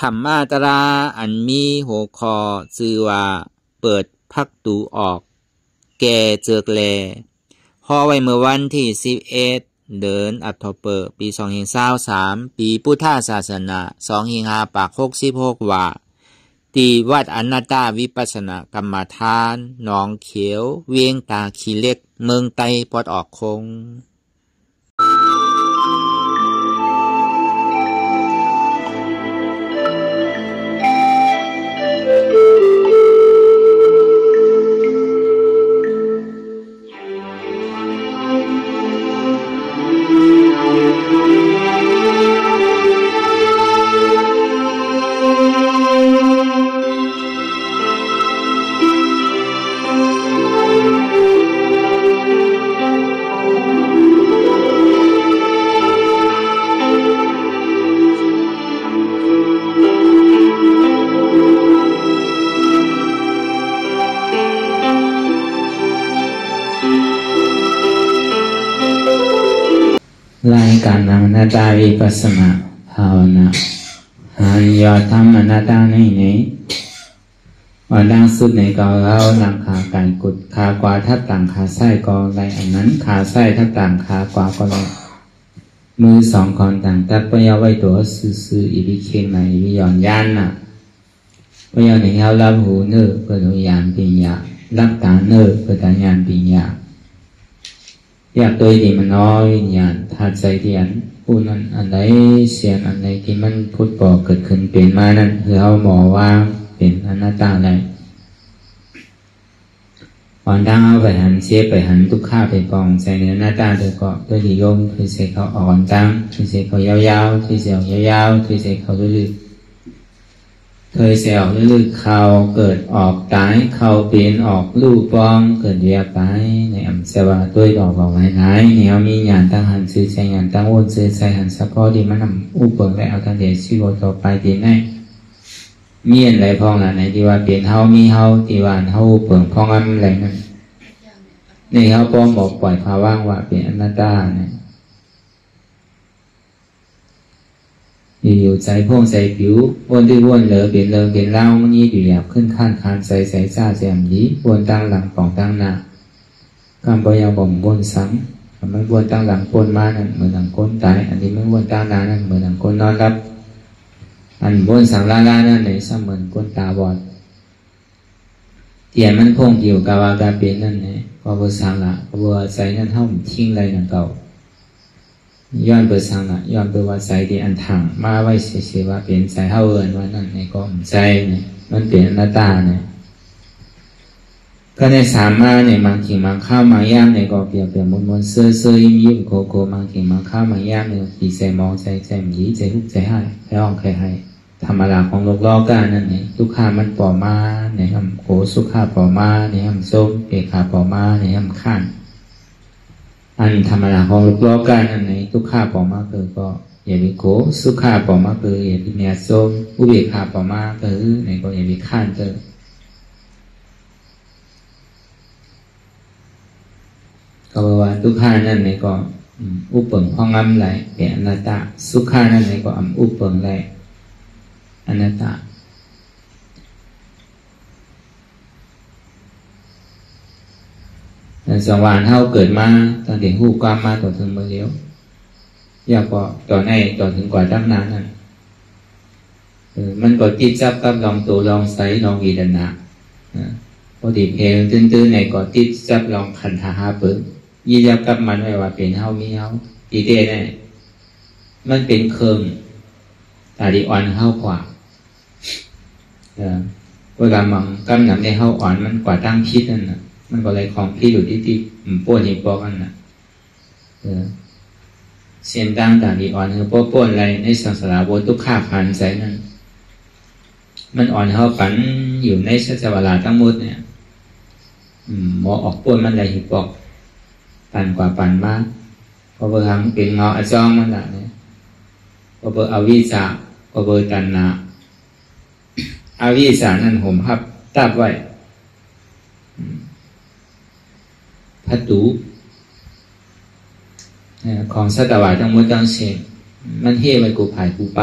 ธรรมาตราอันมีหัวข้อชื่อว่าเปิดพักตูออกแก่เจิกแลพอไว้เมื่อวันที่11เดือนอัฐเปปี2023ปีพุทธศาสนา2566ว่าที่วัดอนัตตาวิปัสสนากรรมฐานหนองเขียวเวียงตาขี้เหล็กเมืองไตปอดออกคงรายการอนัตตาวิปัสสนาภาวนาหายยอดธรรมอนัตตาในนี้ว่าดังสุดในเก่าเราหลังขาไก่กุดขากว่าทับต่างขาไส้ก็ไรอันนั้นขาไส้ทับต่างขากว่าก็ไรมือสองคนต่างตัดไปเอาไว้ตัวซื้ออีบิเคนใหม่อีบิย่อนย่านน่ะไปเอาในเขารับหูเนื้อเปิดหูยานปีญารับตาเนื้อเปิดตายานปีญาอยากตัวที่มันน้อยอย่างถัดใจที่อันพูดนั้นอันใดเสียงอันใดที่มันพุทธบอกเกิดขึ้นเป็นมานั้นคือเอาหมอว่าเป็นอนัตตาอะไรวันดังเอาไปหันเสียไปหันทุกข้าไปปองใจในอนัตตาโดยเกาะด้วยที่โยมคือเสกเขาอ่อนตั้งคือเสกเขายาวๆคือเสกยาวๆคือเสกเขาลื่นเคยเสียวลื่นเขาเกิดออกตายเขาเปลี่ยนออกลูกปองเกิดเรียบไปในอัมเสวะด้วยดอกบอกหลายๆเนี่ยมีงานตั้งหันซื้อใจงานตั้งวนซื้อใจหันสักพอดีมันนำอุปเปิงและเอาทางเดียชีวต่อไปดีแน่มีอะไรพองอะไรที่ว่าเปลี่ยนเฮามีเฮาที่ว่าเฮาเปิงพองอะไรนั่นในเฮาป้องบอกปล่อยภาว่างว่าเป็นอนัตตาเนี่ยอยู่ใจพ่งใจผิววนด้วยวนเหลือเปลี่ยนเปลี่ยนเล่ามันนี่อยู่หยาบขึ้นข้านคานใส่ซาแจ่มยีวนตั้งหลังป่องตั้งหน้ากำปยาบ่มวนสังมันวนตั้งหลังปนมานั่นเหมือนหลังก้นตายอันนี้มันวนตั้งหน้านั่นเหมือนหลังก้นนอนรับอันวนสังลานั่นไหนเสมือนก้นตาบอดเตียนมันพ่งอยู่กาวากาเปลี่ยนนั่นไงพอเบอร์สังละพอเบอร์ใส่นั่นเท่าทิ้งอะไรนั่นเก่าย้อนเปิดสังละย้อนเปิดว่าใจที่อันถังมาไว้เสียว่าเปลี่ยนใจเท่าเอิญว่านั่นในก็ใจเนี่ยมันเปลี่ยนหน้าตาเนี่ยก็ในสามมาเนี่ยบางทีบางข้าวบางย่างเนี่ยก็เปลี่ยนมนเสื้อยิ้มโคบางทีบางข้าวบางย่างเนี่ยที่ใจมองใจหยีใจทุกใจให้ให้อ่องใครให้ธรรมดาของโลกล้อกันนั่นเนี่ยทุกข้ามันป่อมาเนี่ยทำโขสุขข้าป่อมาเนี่ยทำส้มเปรขาป่อมาเนี่ยทำข้านอันธรรมดาของโลกล้อกันนั่นเนี่ยทุกข้าป่อมาคือก็อย่าไปโขสุขข้าป่อมาคืออย่าไปเนี่ยส้มอุเบกขาป่อมาคือเนี่ยก็อย่าไปข้านคือก็ว่าทุกข้านั่นเนี่ยก็อุปเปิงห้องน้ำไหลเป็นอนัตตาสุขข้านั่นเนี่ยก็อุปเปิงไหลอนัตตาแต่สวรรค์เท่าเกิดมาตอนเด็กหูความมาต่อถึงเมื่อเลี้ยวอยากก็ต่อในต่อถึงกว่าตั้งนานนั่นมันก็ติดจับกับลองตัวลองไซลองอีดันนะพอดีเพลตื้นๆในก็ติดจับลองขันธาหาเปิงยี่ยับกับมันไว้ว่าเป็นเท่ามีเท่าตีเต้เนี่ยมันเป็นเคิงตาดีอ่อนเท่ากว่าเวลามันกำหนักในเท่าอ่อนมันกว่าตั้งพิษนั่นน่ะมันก็เลยของพิษอยู่ที่ป้วนอีกบอกกันน่ะเสียนตั้งตาดีอ่อนคือป้วนอะไรในศาสนาโบทุกข้าพันใส่นั่นมันอ่อนเท่ากันอยู่ในสัจวราทั้งหมดเนี่ยหมอออกป้วนมันอะไรหิบอกปั่นกว่าปั่นมากพอเบอร์หังเป็นเงาอจองมันละเนี่ยพอเบอร์อวิชาพอเบอร์ตัณหาอวิชานั่นห่มทับตับไว้พัตุของสัตวะทั้งหมดทั้งสิ้นมันเฮ่ไว้กูผายกูไป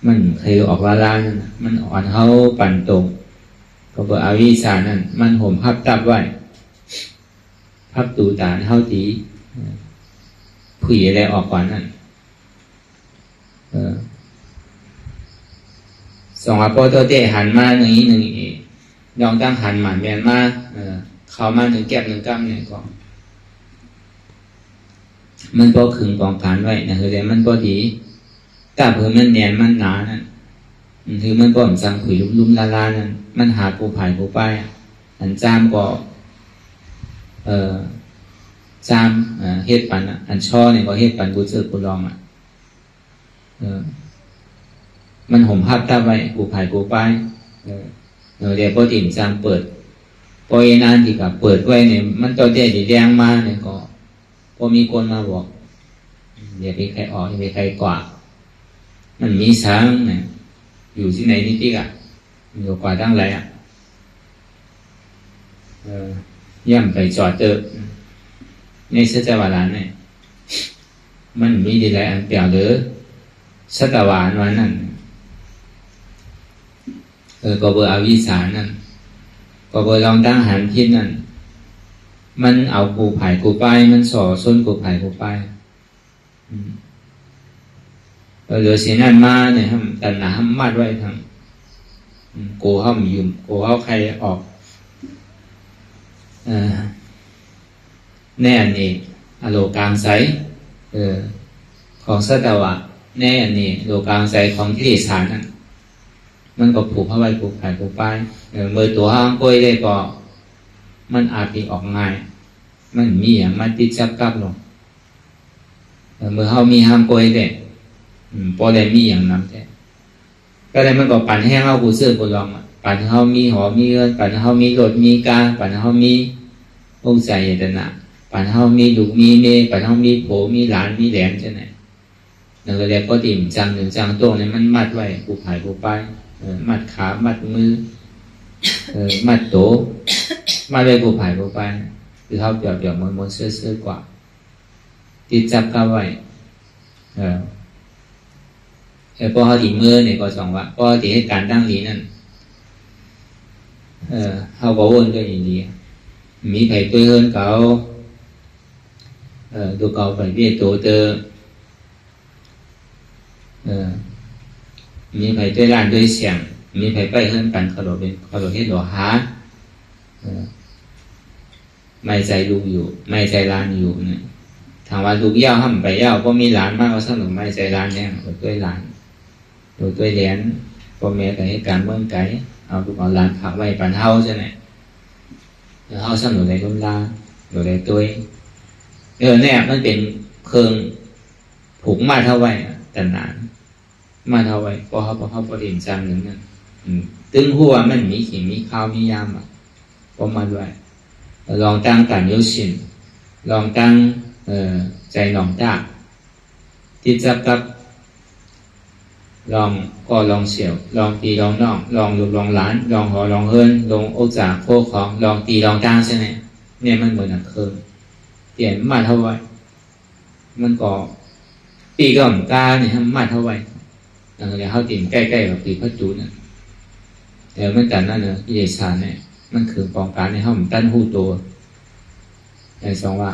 มันเคยออกลาลานั่นมันอ่อนเขาปั่นตรงก็เบอร์อาวิสานั่นมันห่มพับตับไว้พับตูตาเท่าตีผู้หญิงอะไรออกก่อนนั่นสองอาโปโตเตหันมาหนึ่งยองตั้งหันหมันเมียนมาเข้ามาหนึ่งแก็บหนึ่งกล้ามเนี่ยก่อนมันก็ขึงกองการไว้นะคือแต่มันก็ดีแต่เพื่อมันแน่นมันหนานั่นคือมันก็สั่งขุยลุ่มๆลาๆนั่นมันหาปูผายปูป้ายอันจามก็จามเฮ็ดปันอันช่อเนี่ยก็เฮ็ดปันกูเจอกูลองมันห่มภาพตาไว้ปูผายปูป้ายเดี๋ยวพอถิ่มจามเปิดพอเอนานที่กับเปิดไว้เนี่ยมันตัวเด็ดแดงมาเนี่ยก็พอมีคนมาบอกอย่าไปใครออกอย่าไปใครกว่ามันมีช้างเนี่ยอยู่ที่ไหนนิดๆอยู่กว่าตั้งไรย่ำไปจอดเตอในเสจวาลานเนี่ยมันมีดีไรอันเปล่าหรือสตวานวันนั้นก็เบอร์อวิสานั่นก็เบอร์ลองตั้งหันทิศนั่นมันเอากูไผ่กูป้ายมันส่อส้นกูไผ่กูป้ายเหลือสีนั่นมาเนี่ยทำตันหนาทำมัดไว้ทางกูเข้ามียุ่มกูเข้าใครออกแน่นี่อโลกลางใสของสัตวะแน่นี่โลกลางใสของที่สารนั่นมันก็ผูกเข้าไว้ผูกไผ่ผูกป้ายมือตัวห้างกล้วยได้ก็มันอาจติออกง่ายมันมีอย่างมันติดจับกับลงเมื่อเขามีห้างกล้วยได้พอได้มีอย่างนั้นแท้ก็เลยมันก็ปั่นให้เขาผู้เสื้อผู้ลองปั่นให้เขามีหอมีเงินปั่นให้เขามีรถมีการปั่นให้เขามีองค์ใจเยตนาปั่นให้เขามีลูกมีเมย์ปั่นให้เขามีโผมีหลานมีแหลมใช่ไหมนั่นก็เลยก็ติ่มจังหนึ่งจังโต้เนี่ยมันมัดไว้ผูกไผ่ผูกป้ายมัดขามัดมือมัดโตมัดไว้ผูกไผ่ผูกป้ายคือเขาเปี่ยวๆม้วนๆเสื้อกว่าติดจับกันไว้พอเขาถีมือเนี่ยก็สองว่าพอถีให้การตั้งนี้นั่นเขาก็วนก็อย่างนี้มีไผ่ตัวเฮิร์นเขาดูเขาไผ่เบี้ยโตเตอมีไผ่ตัวล้านตัวเสียงมีไผ่ไปเฮิร์นกันเขาโดดเป็นเขาโดดให้หล่อหาไม่ใจลูกอยู่ไม่ใจล้านอยู่เนี่ยทางว่าลูกเย้าห้ามไปเย้าก็มีหลานมากก็สนุกไม่ใจล้านเนี่ยตัวหลานตัวเหรียญพ่อแม่ก็ให้การเมืองไกลเอาลูกเอาหลานผักไว้ปั่นเฮาใช่ไหมเฮาสนุกในลุ่มลาอยู่ในตัวเนี่ยมันเป็นเครื่องผูกมาเท่าไว้แต่นานมาเท่าไว้พอเขาประเด็นจำหนึ่งนั่นตึงหัวมันมีขิงมีข้าวมียามพอมาด้วยลองตั้งการยุสินลองตั้งใจหนองตาที่จะกับลองก็ลองเสียวลองตีลองน้องลองลูกลองหลานลองหอลองเฮินลองโอจ่าโคของลองตีลองตั้งใช่ไหมเนี่ยมันเหมือนเครื่องเปลี่ยนมาเท่าไหร่มันก็ตีก็เหมือนกันเนี่ยมาเท่าไหร่แล้วเดี๋ยวเขาตีใกล้ๆกับตีพระจูนเนี่ยแต่เมื่อกันนั่นเนี่ยอิเลสานเนี่ยมันคือปองการในห้องตั้นหูตัวในสองว่า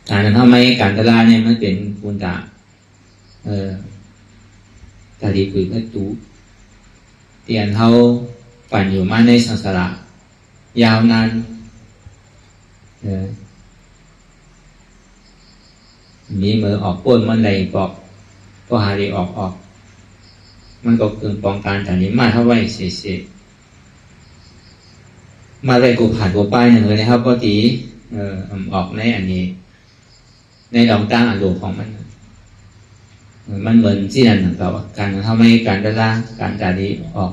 การทำไมการตลาดเนี่ยมันเป็นปุญตาตาดีคุยพระตูเตียนเขาปั่นอยู่มาในสังสาระยาวนานมีมือออกป้นมันไหลบอกก็หาดีออกมันก็คือปองการแต่นี้มาเท่าไหร่เสียมาได้กูผ่านกูป้ายหนึ่งเลยนะครับก็ตีออกในอันนี้ในดองตั้งอันโลของมันเหมือนที่นั่นของเราการทำให้การตลาดการตาดีออก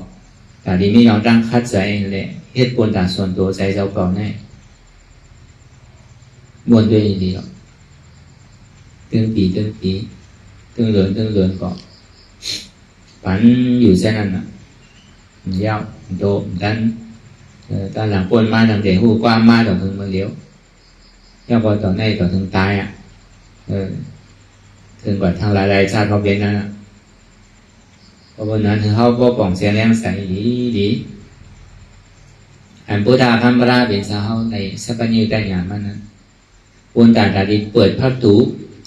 ตาดีมีดองตั้งคัดใจเลยเหตุผลต่างส่วนตัวใจเจ้าเก่าแน่มวนด้วยดีหรอกตึงปีตึงเหลือนก็ฝันอยู่เช่นนั้นน่ะยาวโตดันตอนหลังปนมาทางเดี๋ยวหูกว้างมาต่อถึงมาเลี้ยวย่อพอต่อในต่อถึงตายถึงกว่าทางหลายชาติเขาเป็นนั่น เพราะนั้นคือเขาบ่ป่องเสียแรงใสดีอันพุทธาคัมภราเป็นสาวในสัพพนิวแต่อย่างมันนั้นอุนตาตาดีเปิดพักตู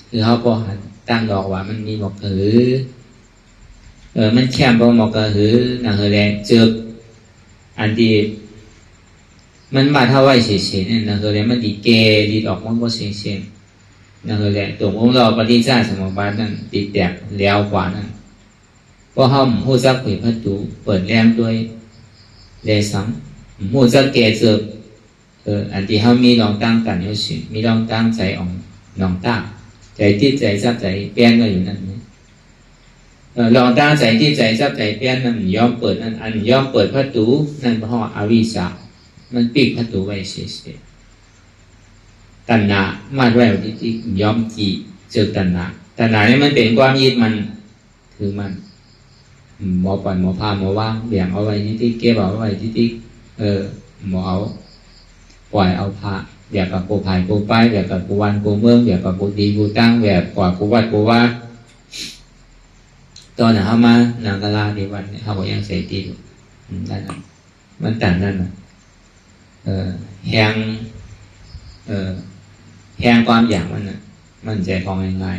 คือเขาบ่หันตั้งดอกว่ามันมีหมอกหือมันแคมบ่หมอกหือนังเฮแรงเจือกอันดีมันมาเท่าไหร่เฉยๆเนี่ยนังเฮแรงมันดีเกดีดอกมันบ่เฉยๆนังเฮแรงตรงองค์เราปฏิจจสมุปบาทนั้นติดแตกแล้วกว่านั้นเพราะเขาหูจักเปิดพักตูเปิดแรงด้วยเลสังหูจักเกเจือกอันที่เขามีลองตั้งกันอยู่สิมีลองตั้งใจออกลองตั้งใจที่ใจจับใจเปลี่ยนก็อยู่นั่นลองตั้งใจที่ใจจับใจเปลี่ยนนั่นยอมเปิดนั่นอันยอมเปิดประตูนั่นเพราะอวิชชามันปิดประตูไว้เฉยๆตัณหามาไว้ที่ยอมจีเจอตัณหาเนี่ยมันเป็นความยึดมันคือมันหมอปั่นหมอพาหมอว่างแบ่งเอาไว้ที่เก็บเอาไว้ที่หมอเอาปล่อยเอาพระแบบกับกูภายกูไปแบบกับกูวันกูเมืองแบบกับกูดีกูตั้งแบบกว่ากูวัดกูว่าตอนนั้นเขามานางกะลาในวันนี้เขาบอกยังใส่ตีอยู่นั่นมันต่างนั่นแหงความอย่างมันใจของง่าย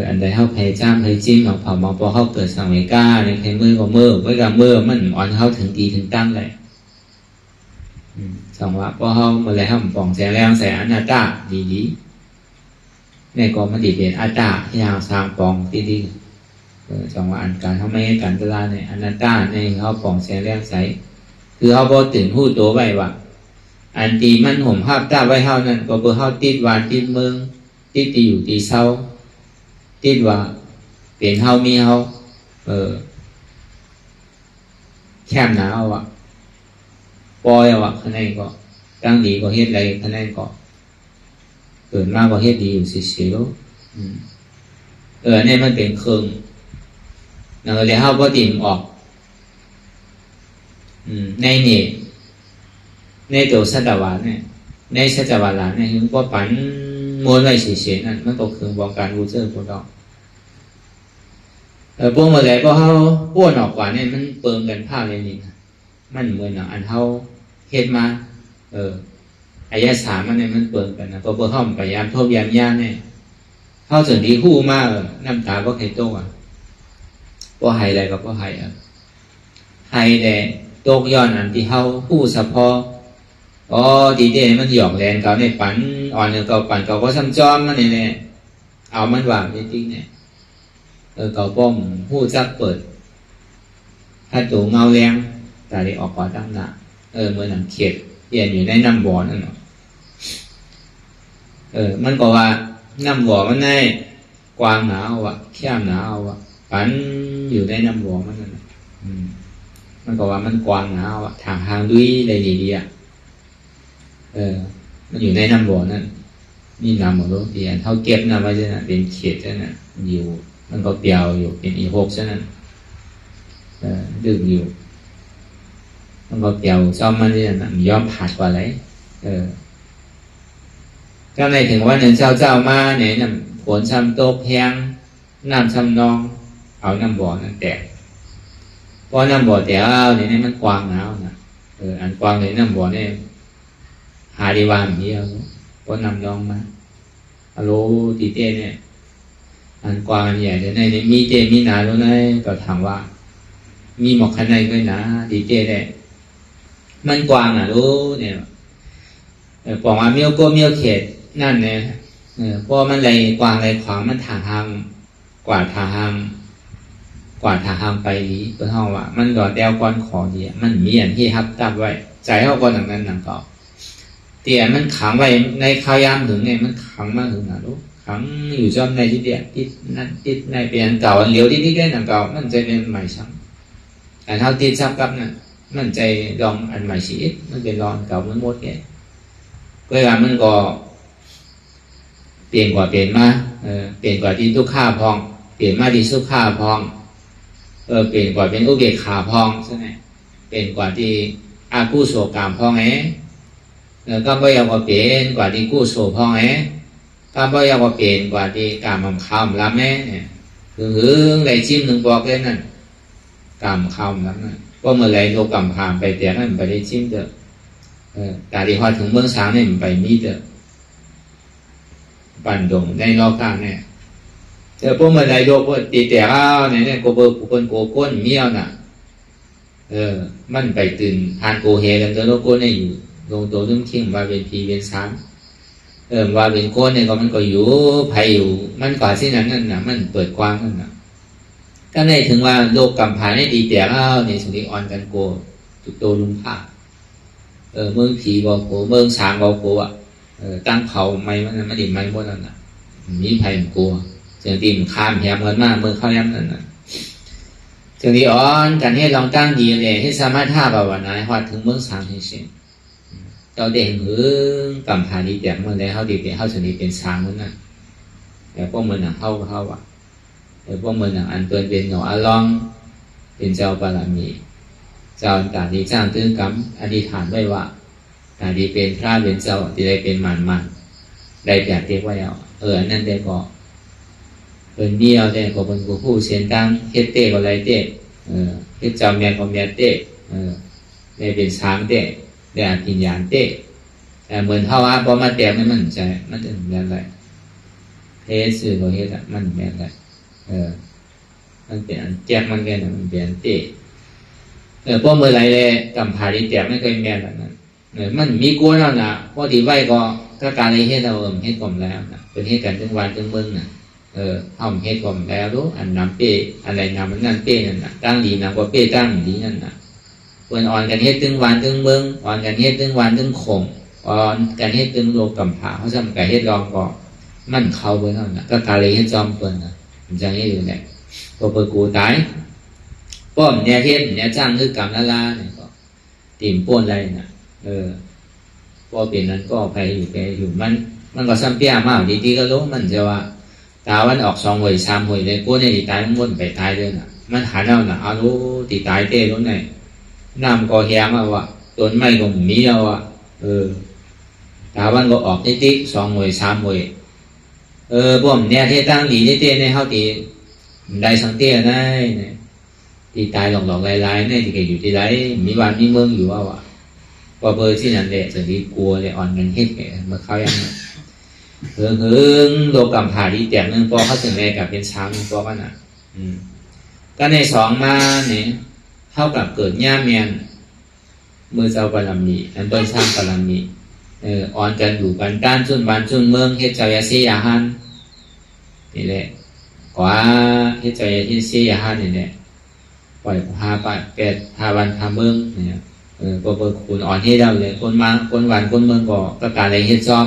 อันใดเขาเพยจ้ามเพยจิ้มของเผามองพอเขาเกิดสังเวกาในเพยมือก็มือไว้กับมือมันอ่อนเขาถึงดีถึงตั้งเลยสองว่าพอเขาเมื่อไรเขาป่องแสงแรงใส่อนัตตาดีในกองมันดีเป็นอัตตาที่ยาวสร้างปองดีสองว่าอันการเขาไม่ให้การตลาดในอนัตตาในเขาป่องแสงแรงใสคือเขาพอตื่นหู้ตัวไว้ว่าอันตีมันห่มภาพตาไว้เขานั่นก็เพื่อเขาติดวานติดเมืองติดตีอยู่ตีเศร้าติดว่าเปลี่ยนเขามีเขาแคบหนาเอาปล่อยเอาคะแนนก็ตั้งดีก็เฮ็ดอะไรคะแนนก็เกิดมากก็เฮ็ดดีอยู่เสียๆเนี่ยมันเป็นเครื่องนั่นเลยเขาพอติ่มออกในตัวสัตวาเนี่ยในสัตวาลาเนี่ยถึงพอปั่นม้วนไว้เฉยๆนั่นมันก็คือบอกการรู้เจอพวกเราพวกเมื่อไรพอเขาป้วนออกกว่าเนี่ยมันเปิงกันภาพเลยนี่มันเหมือนอันเขาเฮ็ดมาอายะสามมันเนี่ยมันเปิงกันนะพอเข้าพยายามทบยามย่าเนี่ยเข้าส่วนที่คู่มากน้ำตาก็ใครโต้ก็ให้อะไรก็ให้ให้แต่โตกย้อนอันที่เขาคู่เฉพาะดีเดมันหยอกแรงเขาในปันอ่อนเขาปันเขาก็ซ้ำจอมมันเนี่ยเอามันวางจริงๆเนี่ยเขาป้อมผู้จักเปิดถ้าตัวเงาแรงแต่ได้ออกกว่าตั้งหน้าเมื่อหนังเขียดเปลี่ยนอยู่ในน้ำบ่อนั่นเนาะมันก็ว่าน้ำบ่อมันในกวางหนาวแคบหนาวปันอยู่ในน้ำบ่อมันนั่นมันก็ว่ามันกวางหนาวทางดุยเลยดีมันอยู่ในน้ำบ่อนั่นนี่น้ำบ่อรู้ดีเท่าเก็บน้ำไว้ใช่ไหมเป็นเขียดใช่ไหมอยู่มันก็เปรียวอยู่เป็นอีหกใช่ไหมดึกอยู่มันก็เปรียวซ้อมมันเนี่ยมันย้อมผัดกว่าไรก็ในถึงว่าหนึ่งเจ้ามาเนี่ยน้ำฝนซ้ำโต๊ะแพงน้ำซ้ำนองเอาน้ำบ่อนั่นแตกพอน้ำบ่อแตกเอาเนี่ยมันกว้างหนาวนะอันกว้างเลยน้ำบ่อเนี่ยหาดีวานเดียวพอน้ำนองมาฮัลโหลตีเต้เนี่ยอันกว้างใหญ่เดี๋ยวในมีเต้มีหนาแล้วนะก็ถามว่ามีหมอกข้างในก็หนาดีเต้ได้มันกว้างรู้เนี่ยบอกว่าเมียวก็เมียวเขตนั่นเนี่ยเพราะมันเลยกว้างเลยขวางมันทางกว่าทางไปนี้เพื่อเท่าว่ามันดอดแดวก้อนขอดีมันมีอย่างที่ทับตับไว้ใจเขาก้อนอย่างนั้นหนังเก่าเตี่ยมันขังไว้ในข้าวยามถึงไงมันขังมากถึงหนารู้ขังอยู่จอมในที่เดียที่นั่นที่ในเป็นเก่าอันเหลียวที่นี่ได้หนังเก่ามันจะเป็นใหม่ซ้ำแต่เท่าที่ซับกับนั่นมันใจลองอันใหม่ชีวิตมันเป็นลองเก่ามันหมดแก่เวลามันก็เปลี่ยนกว่าเปลี่ยนมาเปลี่ยนกว่าที่ทุกข้าพองเปลี่ยนมาที่สุขข้าพองเปลี่ยนกว่าเป็นอุเบกขาพองใช่ไหมเปลี่ยนกว่าที่อากุโสกามพองก็ไม่ยอมว่าเปลี่ยนกว่าที่กุโสพองก็ไม่ยอมว่าเปลี่ยนกว่าที่กามข้ามละแม่เนี่ยค หึงไรจิ้มหนึ่งบอกเลยนั่นกำคำนั้นน่ะก็เมื่อไรโลกำพามไปแต่นั่นไปได้จิ้มเถอะแต่ที่พอถึงเมืองช้างเนี่ยมันไปมีเถอะปั่นดงในรอบข้างเนี่ยแต่พวกเมื่อไรโลกว่าตีแต่ข้าวเนี่ยโกเบอร์กูคนโกก้นเมี้ยวน่ะมันไปตื่นทานโกเฮกันตัวโลกก้นเนี่ยอยู่ลงตัวนุ่มเข่งว่าเป็นพีเป็นช้างว่าเป็นก้นเนี่ยก็มันก็อยู่ไผ่อยู่มันก่อนที่นั้นนั่นน่ะมันเปิดกว้างนั่นน่ะก็ได้ถึงว่าโลกกำพานให้ดีแต่ข้าวในสุริออนกันโกจุดโตลุงผ้าเมืองผีบอกโกเมืองช้างบอกโกอ่ะตั้งเผาไม่มันไม่ดิ่มไม่หมดนั่นน่ะมีไผ่มันโกเสียงตีมข้ามแหมเงินมากเมืองเข้าย้ำนั่นน่ะสุริออนกันให้ลองตั้งดีเลยให้สามารถท่าแบบวันไหนหอดถึงเมืองช้างเฉยๆเราเด่นหรือกำพานดีแต่เมื่อไรเขาดีแต่เขาสุริเป็นช้างนั่นน่ะแต่พวกมันน่ะเข้าอ่ะแต่พวกมันน่ะอันเป็นหนออลองเป็นเจ้าบารมีเจ้าตาดีจ้างตื้อกำอธิษฐานไว้ว่าตาดีเป็นพระเป็นเจ้าที่ได้เป็นมันได้แบบเรียกว่าเอานั่นได้ก็เป็นเดียวได้ก็เป็นผู้เสียนตั้งเฮ็ดเต้ก็ไรเต้เฮ็ดเจ้าแม่ก็แม่เต้ได้เป็นช้างเต้ได้อภิญญาเต้แต่เหมือนเท่าว่าพอมาแต่ไม่มั่นใจมันจะแบบไรเฮ็ดสื่อก็เฮ็ดอ่ะมันแบบไรมันเป็นอันแจกมันแก่มันเป็นเต้พวกเมื่อไรเลยกำพาดีแจกไม่เคยแม่แบบนั้นมันมีกลัวแล้วนะพอดีไว้ก็ถ้าการในเฮ็ดเราเฮ็ดกลมแล้วนะเป็นเฮ็ดกันทั้งวันทั้งเมืองนะห้องเฮ็ดกลมแล้วรู้อันน้ำเป้อะไรน้ำมันนั่นเป้นั่นนะตั้งดีน้ำกว่าเป้ตั้งดีนั่นนะคนอ่อนกันเฮ็ดทั้งวันทั้งเมืองอ่อนกันเฮ็ดทั้งวันทั้งข่มอ่อนกันเฮ็ดทั้งโลกกำพาเขาจำกันเฮ็ดรองก็มันเข้าไปเท่านั้นก็การเลยเฮ็ดจอมเปิลนะมันจะให้อยู่เนี่ยพอเปิดกูตายป้อมเนี่ยเฮ็ดเนี่ยจ้างคือกำลาเนี่ยก็ตีมป้นอะไรนะพอเป็นนั้นก็ไปอยู่แกอยู่มันก็ซ้ำเปี้ยมากดีๆก็รู้มันจะว่าตาวันออก2 หวย 3 หวยเลยกูเนี่ยตีตายมันวนไปตายเลยน่ะมันหาเอาน่ะเอารู้ตีตายเต้รู้ไหนน้ำก็แห้งเอาอ่ะต้นไม้ก็มีเอาอ่ะตาวันก็ออกนิดๆ2 หวย 3 หวยพวกเนี่ยที่ตั้งดีเต้เนี่ยเขาตีได้สังเตี้ยได้เนี่ยตีตายหลอกๆลายๆเนี่ยที่แกอยู่ที่ไรมีวันมีเมืองอยู่เอาอ่ะพอเบอร์ที่นั่นแหละจะดีกลัวเลยอ่อนเงินเฮ็ดแกเมื่อเขายังโลกกำพาดีแจกนึงพอเขาถึงแรกับเป็นช้างนึงพอกันน่ะก็ใน2มาเนี่ยเท่ากับเกิดย่าเมียนมือเจ้าบารมีอันเป็นสร้างบารมีอ่อนกันอยู่กันด้านชุนบ้านชุนเมืองเฮ็ดเจ้ายาซียาหันนี่แหละกว่าเฮ็ดเจ้ายาซียาหันนี่แหละปล่อยพาไปพาวันพาเมืองเนี่ยก็เปิดคุณอ่อนให้เราเลยคนมาคนวันคนเมืองก็การอะไรเฮ็ดจอม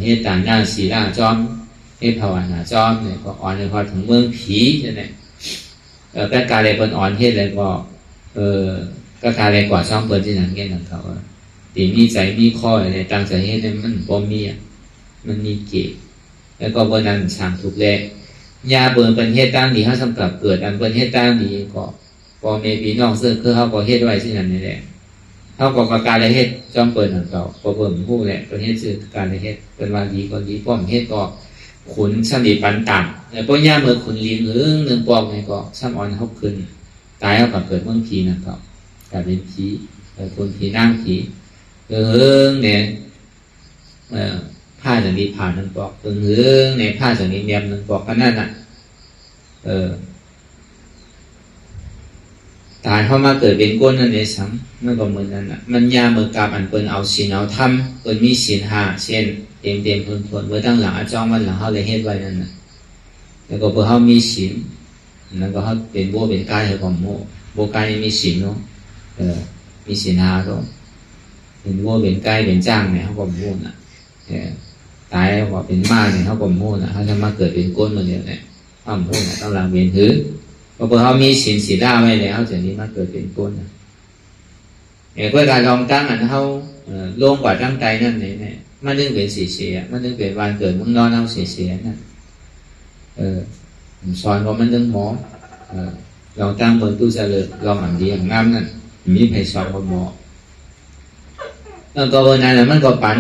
เฮ็ดต่างหน้าศีลาจอมเฮ็ดภาวนาจอมเนี่ยก็อ่อนเลยพอถึงเมืองผีเนี่ยก็การอะไรเป็นอ่อนเฮ็ดเลยก็ก็การอะไรกว่าซ้อมเปิดที่นั่นแค่นั้นเขาตีมีใจมีข้ออะไรต่างใจเฮ็ดเนี่ยมันบ่มีมันมีเกศแล้วก็วันนั้นสั่งถูกแล้วยาเปิดเป็นเฮ็ดตั้งดีเขาสำหรับเกิดอันเป็นเฮ็ดตั้งดีก็พอเมปีน้องเสื้อคือเขาก็เฮ็ดไว้ที่นั่นนี่แหละเขาก็ประกาศเฮ็ดจอมเปิดของเขาพอเปิดผู้แหละเป็นเฮ็ดสื่อการเฮ็ดเป็นวันดีก็ดีป้อมเฮ็ดก็ขุนสนิทปันต่ำแต่พอย่าเมื่อขุนลีนหรือหนึ่งปอมเนี่ยก็ซ้ำอ่อนเขาขึ้นตายเขาก็เกิดเมืองผีนะเขากลายเป็นผีคนผีนั่งผีเนี่ยผ้าจากนี้ผ่านหนึ่งปอกในผ้าจากนี้เนียมหนึ่งปอกก็นั่นน่ะตายเข้ามาเกิดเป็นก้นนั่นเองซ้ำมันก็เหมือนนั้นน่ะมันยาเมื่อกาบอันเปิ้นเอาศีลเอาธรรมเปิ้นมีศีล5เช่นเต็มทนเมื่อตั้งหลังอาจ้องวันหลังเขาเลยเฮ็ดไว้นั่นน่ะแล้วก็เพื่อเขามีศีลแล้วก็เขาเป็นบัวเป็นกายให้ความโม่บัวกายมีศีลเนาะมีศีล5เนาะเป็นบัวเป็นกายเป็นจ้างเนี่ยเขาความโม่น่ะตายเขาเป็นม้าเนี่ยเขาความโม่น่ะเขาจะมาเกิดเป็นก้นเหมือนเดิมเนี่ยความโม่น่ะต้องหลังเวียนถือพอเขามีศีลไว้แล้วจะนี้มาเกิดเป็นก้นนะก็การลองตั้งอันเขาลงกว่าตั้งใจนั่นเนี่ยมันนึกเป็นเสียมันนึกเป็นวันเกิดมึงนอนเอาเสียนั่นสอนว่ามันนึกหมอลองตั้งบนตู้เสลดลองอ่านดีอย่างน้ำนั่นมีใครสอนว่าหมอแล้วก็วันนั้นมันก็ปั่น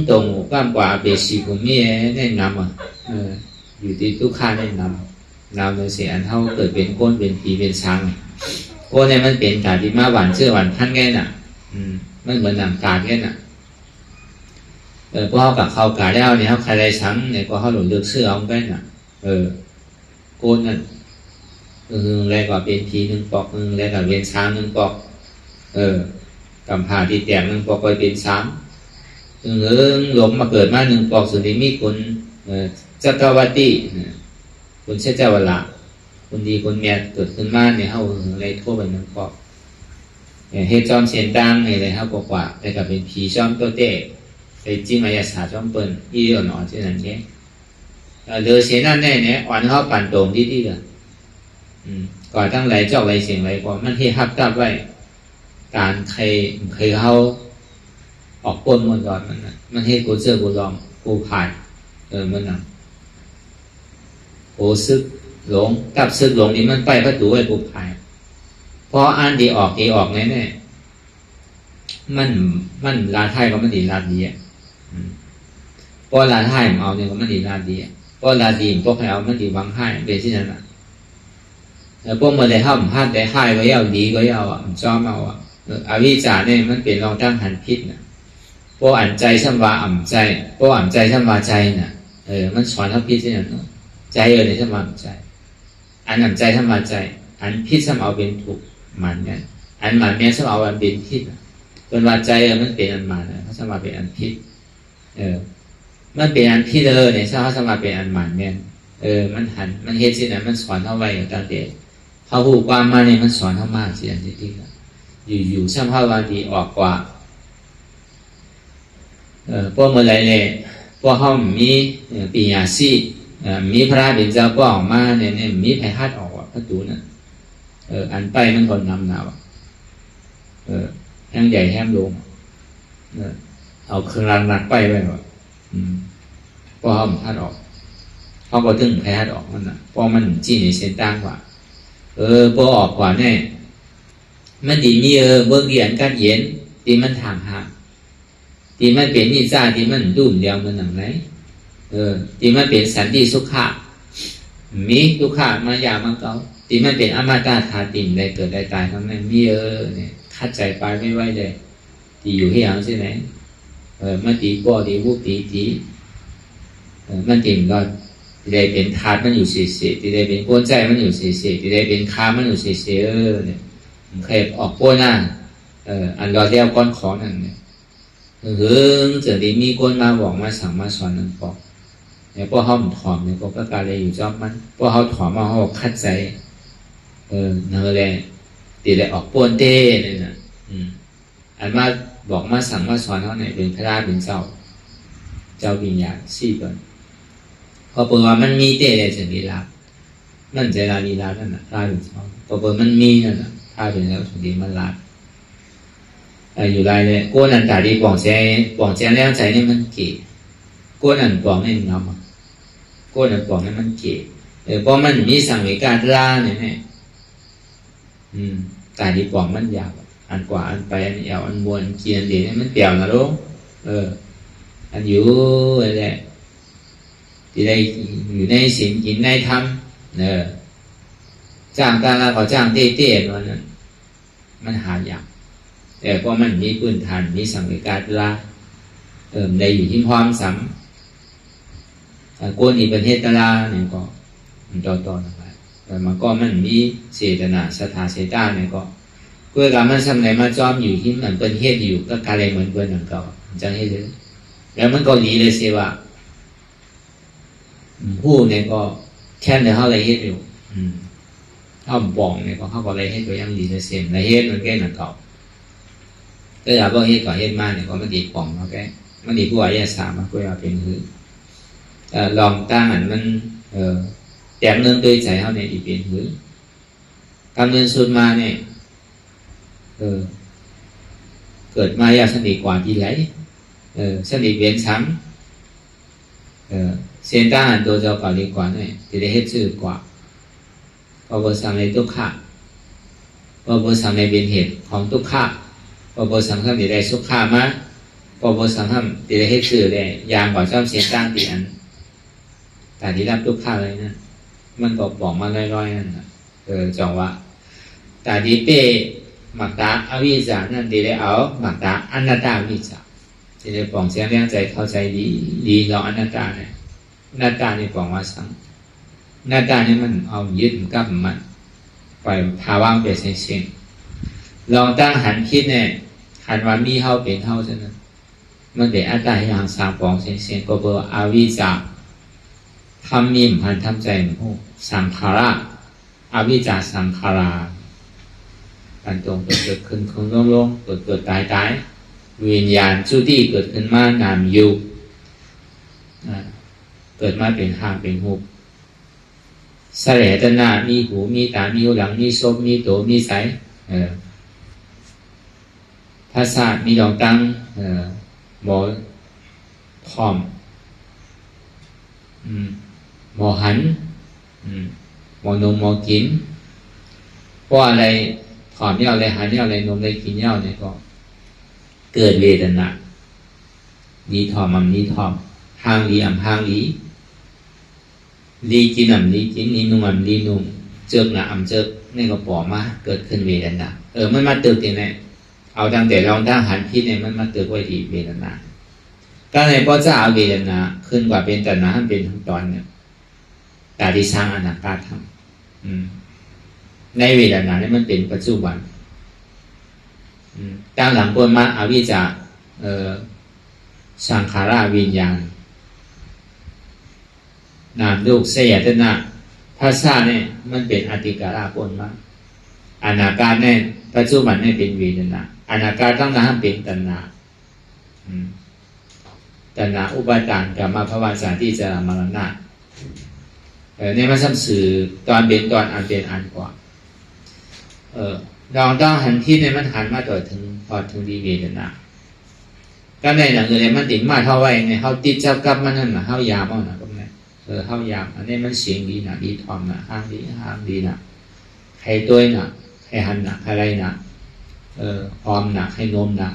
ตรงก้ามกว่าเบสิกุมีแน่นำอยู่ที่ตู้ค่าแน่นำ เราโดยเสียอันเท่าเกิดเป็นก้นเป็นผีเป็นช้างก้นเนี่ยมันเป็นกาที่มาหวานเชื่อหวานพันแก่น่ะมันเหมือนหนังกาแก่น่ะพวกเขากับเขากาแล้วเนี่ยเขาใครได้ช้างเนี่ยก็เขาหลุดเลือกเสื้อเอาแก่น่ะก้นนั่นแรกว่าเป็นผี1 ปอกแรกว่าเป็นช้าง1 ปอกกำพร้าที่แตก1 ปอกก็เป็นช้างหลงมาเกิดมา1 ปอกสุดที่มีคนจักรวรรดิคนเชื่อเจ้าวละคนดีคนแม่เกิดขึ้นมาเนี่ยเขาอะไรทั่วไป1 ปอกเฮ็ดจอมเสียนตังอะไรเขาบอกว่าแต่กับเป็นผีจอมตัวเตะไปจิ้มอายาสาจอมเปิ้ลอีเดียวหนอเช่นนั้นแค่เดือเสียนั่นแน่เนี่ยอ่อนเขาปั่นโต่งที่เลยก่อนตั้งไหลจอกไหลเสียงไหลก่อนมันให้ฮับตับไว้การเคยเขาออกปนมันก่อนมันให้กูเจอกูลองกูผ่านมันนั่งโอซึกหลงกับซึกหลงนี่มันไปประตูไว้กูผ่านเพราะอันดีออกแน่มันลาไทยก็มันดีลาดีเพราะลาไทยมันเอาเนี่ยก็มันดีลาดีเพราะลาดีพวกใครเอามันดีวังไห้เป็นที่นั่นพวกมันได้ห้ามพลาดได้ให้ไว้เอาดีก็เอาจอมเอาอวิชชาเนี่ยมันเป็นรองตั้งหันพิษนะพวกอันใจสัมวาอ่ำใจพวกอ่ำใจสัมวาใจน่ะมันสอนทับพิษที่นั่นใจในสัมวาใจอันอ่ำใจสัมวาใจอันพิษสัมเอาเป็นถูกมันเนี่ยอันมันเนี่ยสัมเอาอันเป็นพิษเป็นวาใจมันเป็นอันมันนะเขาสัมวาเป็นอันพิษมันเป็นอันพิษเนี่ยเขาสัมวาเป็นอันมันเนี่ยมันเฮ็ดสินะมันสอนเท่าไว้ตั้งแต่เขาหูความมาเนี่ยมันสอนเท่ามากสิอันที่อยู่ช่างภาพดีออกกว่าพวกเมื่อไรเนี่ยพวกเขามีปีญาสีมีพระเป็นเจ้าป้อออกมาเนี่ยมีไผ่ฮัดออกพระตูนั่นอันไปมันคนนำหนาวแห้งใหญ่แห้งลงเอาเครื่องรางหนักไปไว้ว่าพวกเขาฮัดออกเขาก็ถึงไผ่ฮัดออกมันนะเพราะมันจี้ในเส้นตั้งกว่าพอออกกว่าเนี่ยมันดีมีเบื้องเรียนการเย็นที่มันทางห่างที่มันเป็นนิจาที่มันดุ่มเดียวมันหนังไหนที่มันเป็นสันติสุขะมีทุกขามายามาเก่าที่มันเป็นอมตะธาตุได้เกิดได้ตายทั้งนั้นมีเนี่ยคัดใจไปไม่ไหวเลยที่อยู่ที่อย่างใช่ไหมมันตีบ่อตีวุบตีมันติ่มก็ที่ได้เป็นธาตุมันอยู่เสียที่ได้เป็นก้นใจมันอยู่เสียที่ได้เป็นค้ามันอยู่เสียเนี่ยเคยออกโป้หน้าอันรอเดียวก้อนขอนั่นเนี่ยจะได้มีก้นมาบอกมาสั่งมาสอนนั่นบอกเนี่ยพวกเขาถอมเนี่ยพวกก็การเลยอยู่จอบมันพวกเขาถอมมาเขาคัดใจเนื้อแรงตีได้ออกโป้นเต้เนี่ยนะอันมาบอกมาสั่งมาสอนเขาเนี่ยเป็นพระราเป็นเจ้าวิญญาณสี่คนพอเปิดว่ามันมีเต้เลยจะลีลานั่นใจลาลีลานั่นน่ะพระเป็นเจ้าพอเปิดมันมีนั่นน่ะพระเป็นแล้วถึงดีมันลาอยู่ไรเลยก้นอันตาดีบอกแจ้แล้วใจนี่มันเก๋ก้นอันบอกนี่น้ำก้นอันบอกนี่มันเก๋เพราะมันมีสังเวชการล่าเนี่ยตาดีบอกมันยาวอันกว่าอันไปอันเอวอันมวนเกียนเดี๋ยวมันเปี่ยวนะลูกอันอยู่อะไรที่ได้อยู่ในศีลกินในธรรมจ้างการละก็จ้างเต้ๆวันนั้นมันหายากแต่เพราะมันมีพื้นฐานมีสังเวชการละได้อยู่ที่ความสัมโกนีประเทศตลาเนี่ยก็มันต่อไปแต่มันก็มันมีเจตนาสถาเสตาเนี่ยก็เพื่อการมันทำไหนมาจอมอยู่ที่มันเป็นเฮ็ดอยู่ก็การอะไรเหมือนเพื่อนหนังเก่าจังให้เลยแล้วมันก็หนีเลยเสียว่าผู้เนี่ยก็แค่ในเขาอะไรเฮ็ดอยู่เขาบอกเนี่ยก็เขาก็อะไรเฮ็ดก็ยังดีเลยเสียอะไรเฮ็ดมันแก่หนังเก่าก็อยากว่าเฮ็ดก่อเฮ็ดมาเนี่ยก็มันดีป่องเขาแก่มันดีผู้อายะสามาผู้เอาเป็นคือลองตั้งอันมันแตกเนื่องด้วยใจเขาเนี่ยอีกเป็นคือการเงินสุดมาเนี่ยเกิดมาอยากสนิทกว่าที่ไรสนิทเวียนช้ำเส้นตั้งอันตัวเจ้าก่อนดีกว่าเนี่ยจะได้เฮ็ดซื่อกว่าพอเบอร์สั่งในทุกข้าพอเบอร์สั่งในเป็นเหตุของทุกข้าพอเบอร์สั่งทำได้สุขข้ามาพอเบอร์สั่งทำจะได้เฮ็ดซื่อได้ยามก่อนชอบเส้นตั้งตีอันแต่ที่รับทุกข้าเลยนะ มันบอกมาลอยๆนั่นจังว่าแต่ดีเป้หมักตาอวิชชานั่นดีเลยเอาหมักตาอนัตตาวิชชาที่ได้ปองเสียงเลี้ยงใจเข้าใจดีเราอนัตตาเนี่ยอนัตตานี่ปองว่าสังอนัตตานี่มันเอายึดกับมันปล่อยภาวะเป็นเส้นๆลองตั้งหันคิดเนี่ยหันว่ามีเฮาเป็นเฮาซะนั้นมันเป็นอัตตาอย่างสามปองเส้นๆก็เบอร์อวิชชาทำมีมหันทำใจโอ้สังขาระอวิชชาสังขาราการตรงเกิดขึ้นลงเกิดตายวิญญาณจุติเกิดขึ้นมานามอยู่เกิดมาเป็นห้างเป็นหุบสลายตนามีหูมีตามีหูหลังมีศพมีโตมีใสภาษามีดองตั้งหมอพร้อมหมอหันหมอนมหมอกินเพราะอะไรถอมเนี่ยอะไรหันเนี่ยอะไรนมอะไรกินเนี่ยเนี่ยก็เกิดเวทนาดีถอมดีถอมห่างดีห่างดีกินดีกินดีนุ่มดีนุ่มเจิกเจิกนี่ก็ปอมาเกิดขึ้นเวทนามันมาตึกยังไงเอาตั้งแต่ลองตั้งหันพิษเนี่ยมันมาตึกไว้ที่เวทนาก็ในพระเจ้าเวทนาขึ้นกว่าเป็นตัณหาเป็นทั้งตอนเนี่ยแต่ที่สร้างอนาคตทำในเวทนาเนี่ยมันเป็นปัจจุบันตั้งหลังปนมาอวิชชาสังขาราวิญญาณนามรูปเสียตนะภาษาเนี่ยมันเป็นอติการาปนมาอนาคตเนี่ยปัจจุบันเนี่ยเป็นเวทนาอนาคตตั้งหลังเป็นตัณหาตัณหาอุปาทานกรรมภวสาที่จะมรณะในมันซ้ำสื่อตอนเป็นตอนอันเป็นอันกว่าลองต้องหันที่ในมันหันมาต่อถึงพอถึงดีเวทนาก็ในหนังเลยมันติดมาเท่าไว้ในเขาติดเจ้ากับมันนั่นนะเขายามเอาหนะก็ไม่เขายามอันนี้มันเสียงดีนะดีทอมนะห้างดีนะใครตัวนะใครหันนะใครอะไรนะพร้อมนะใครนมนะ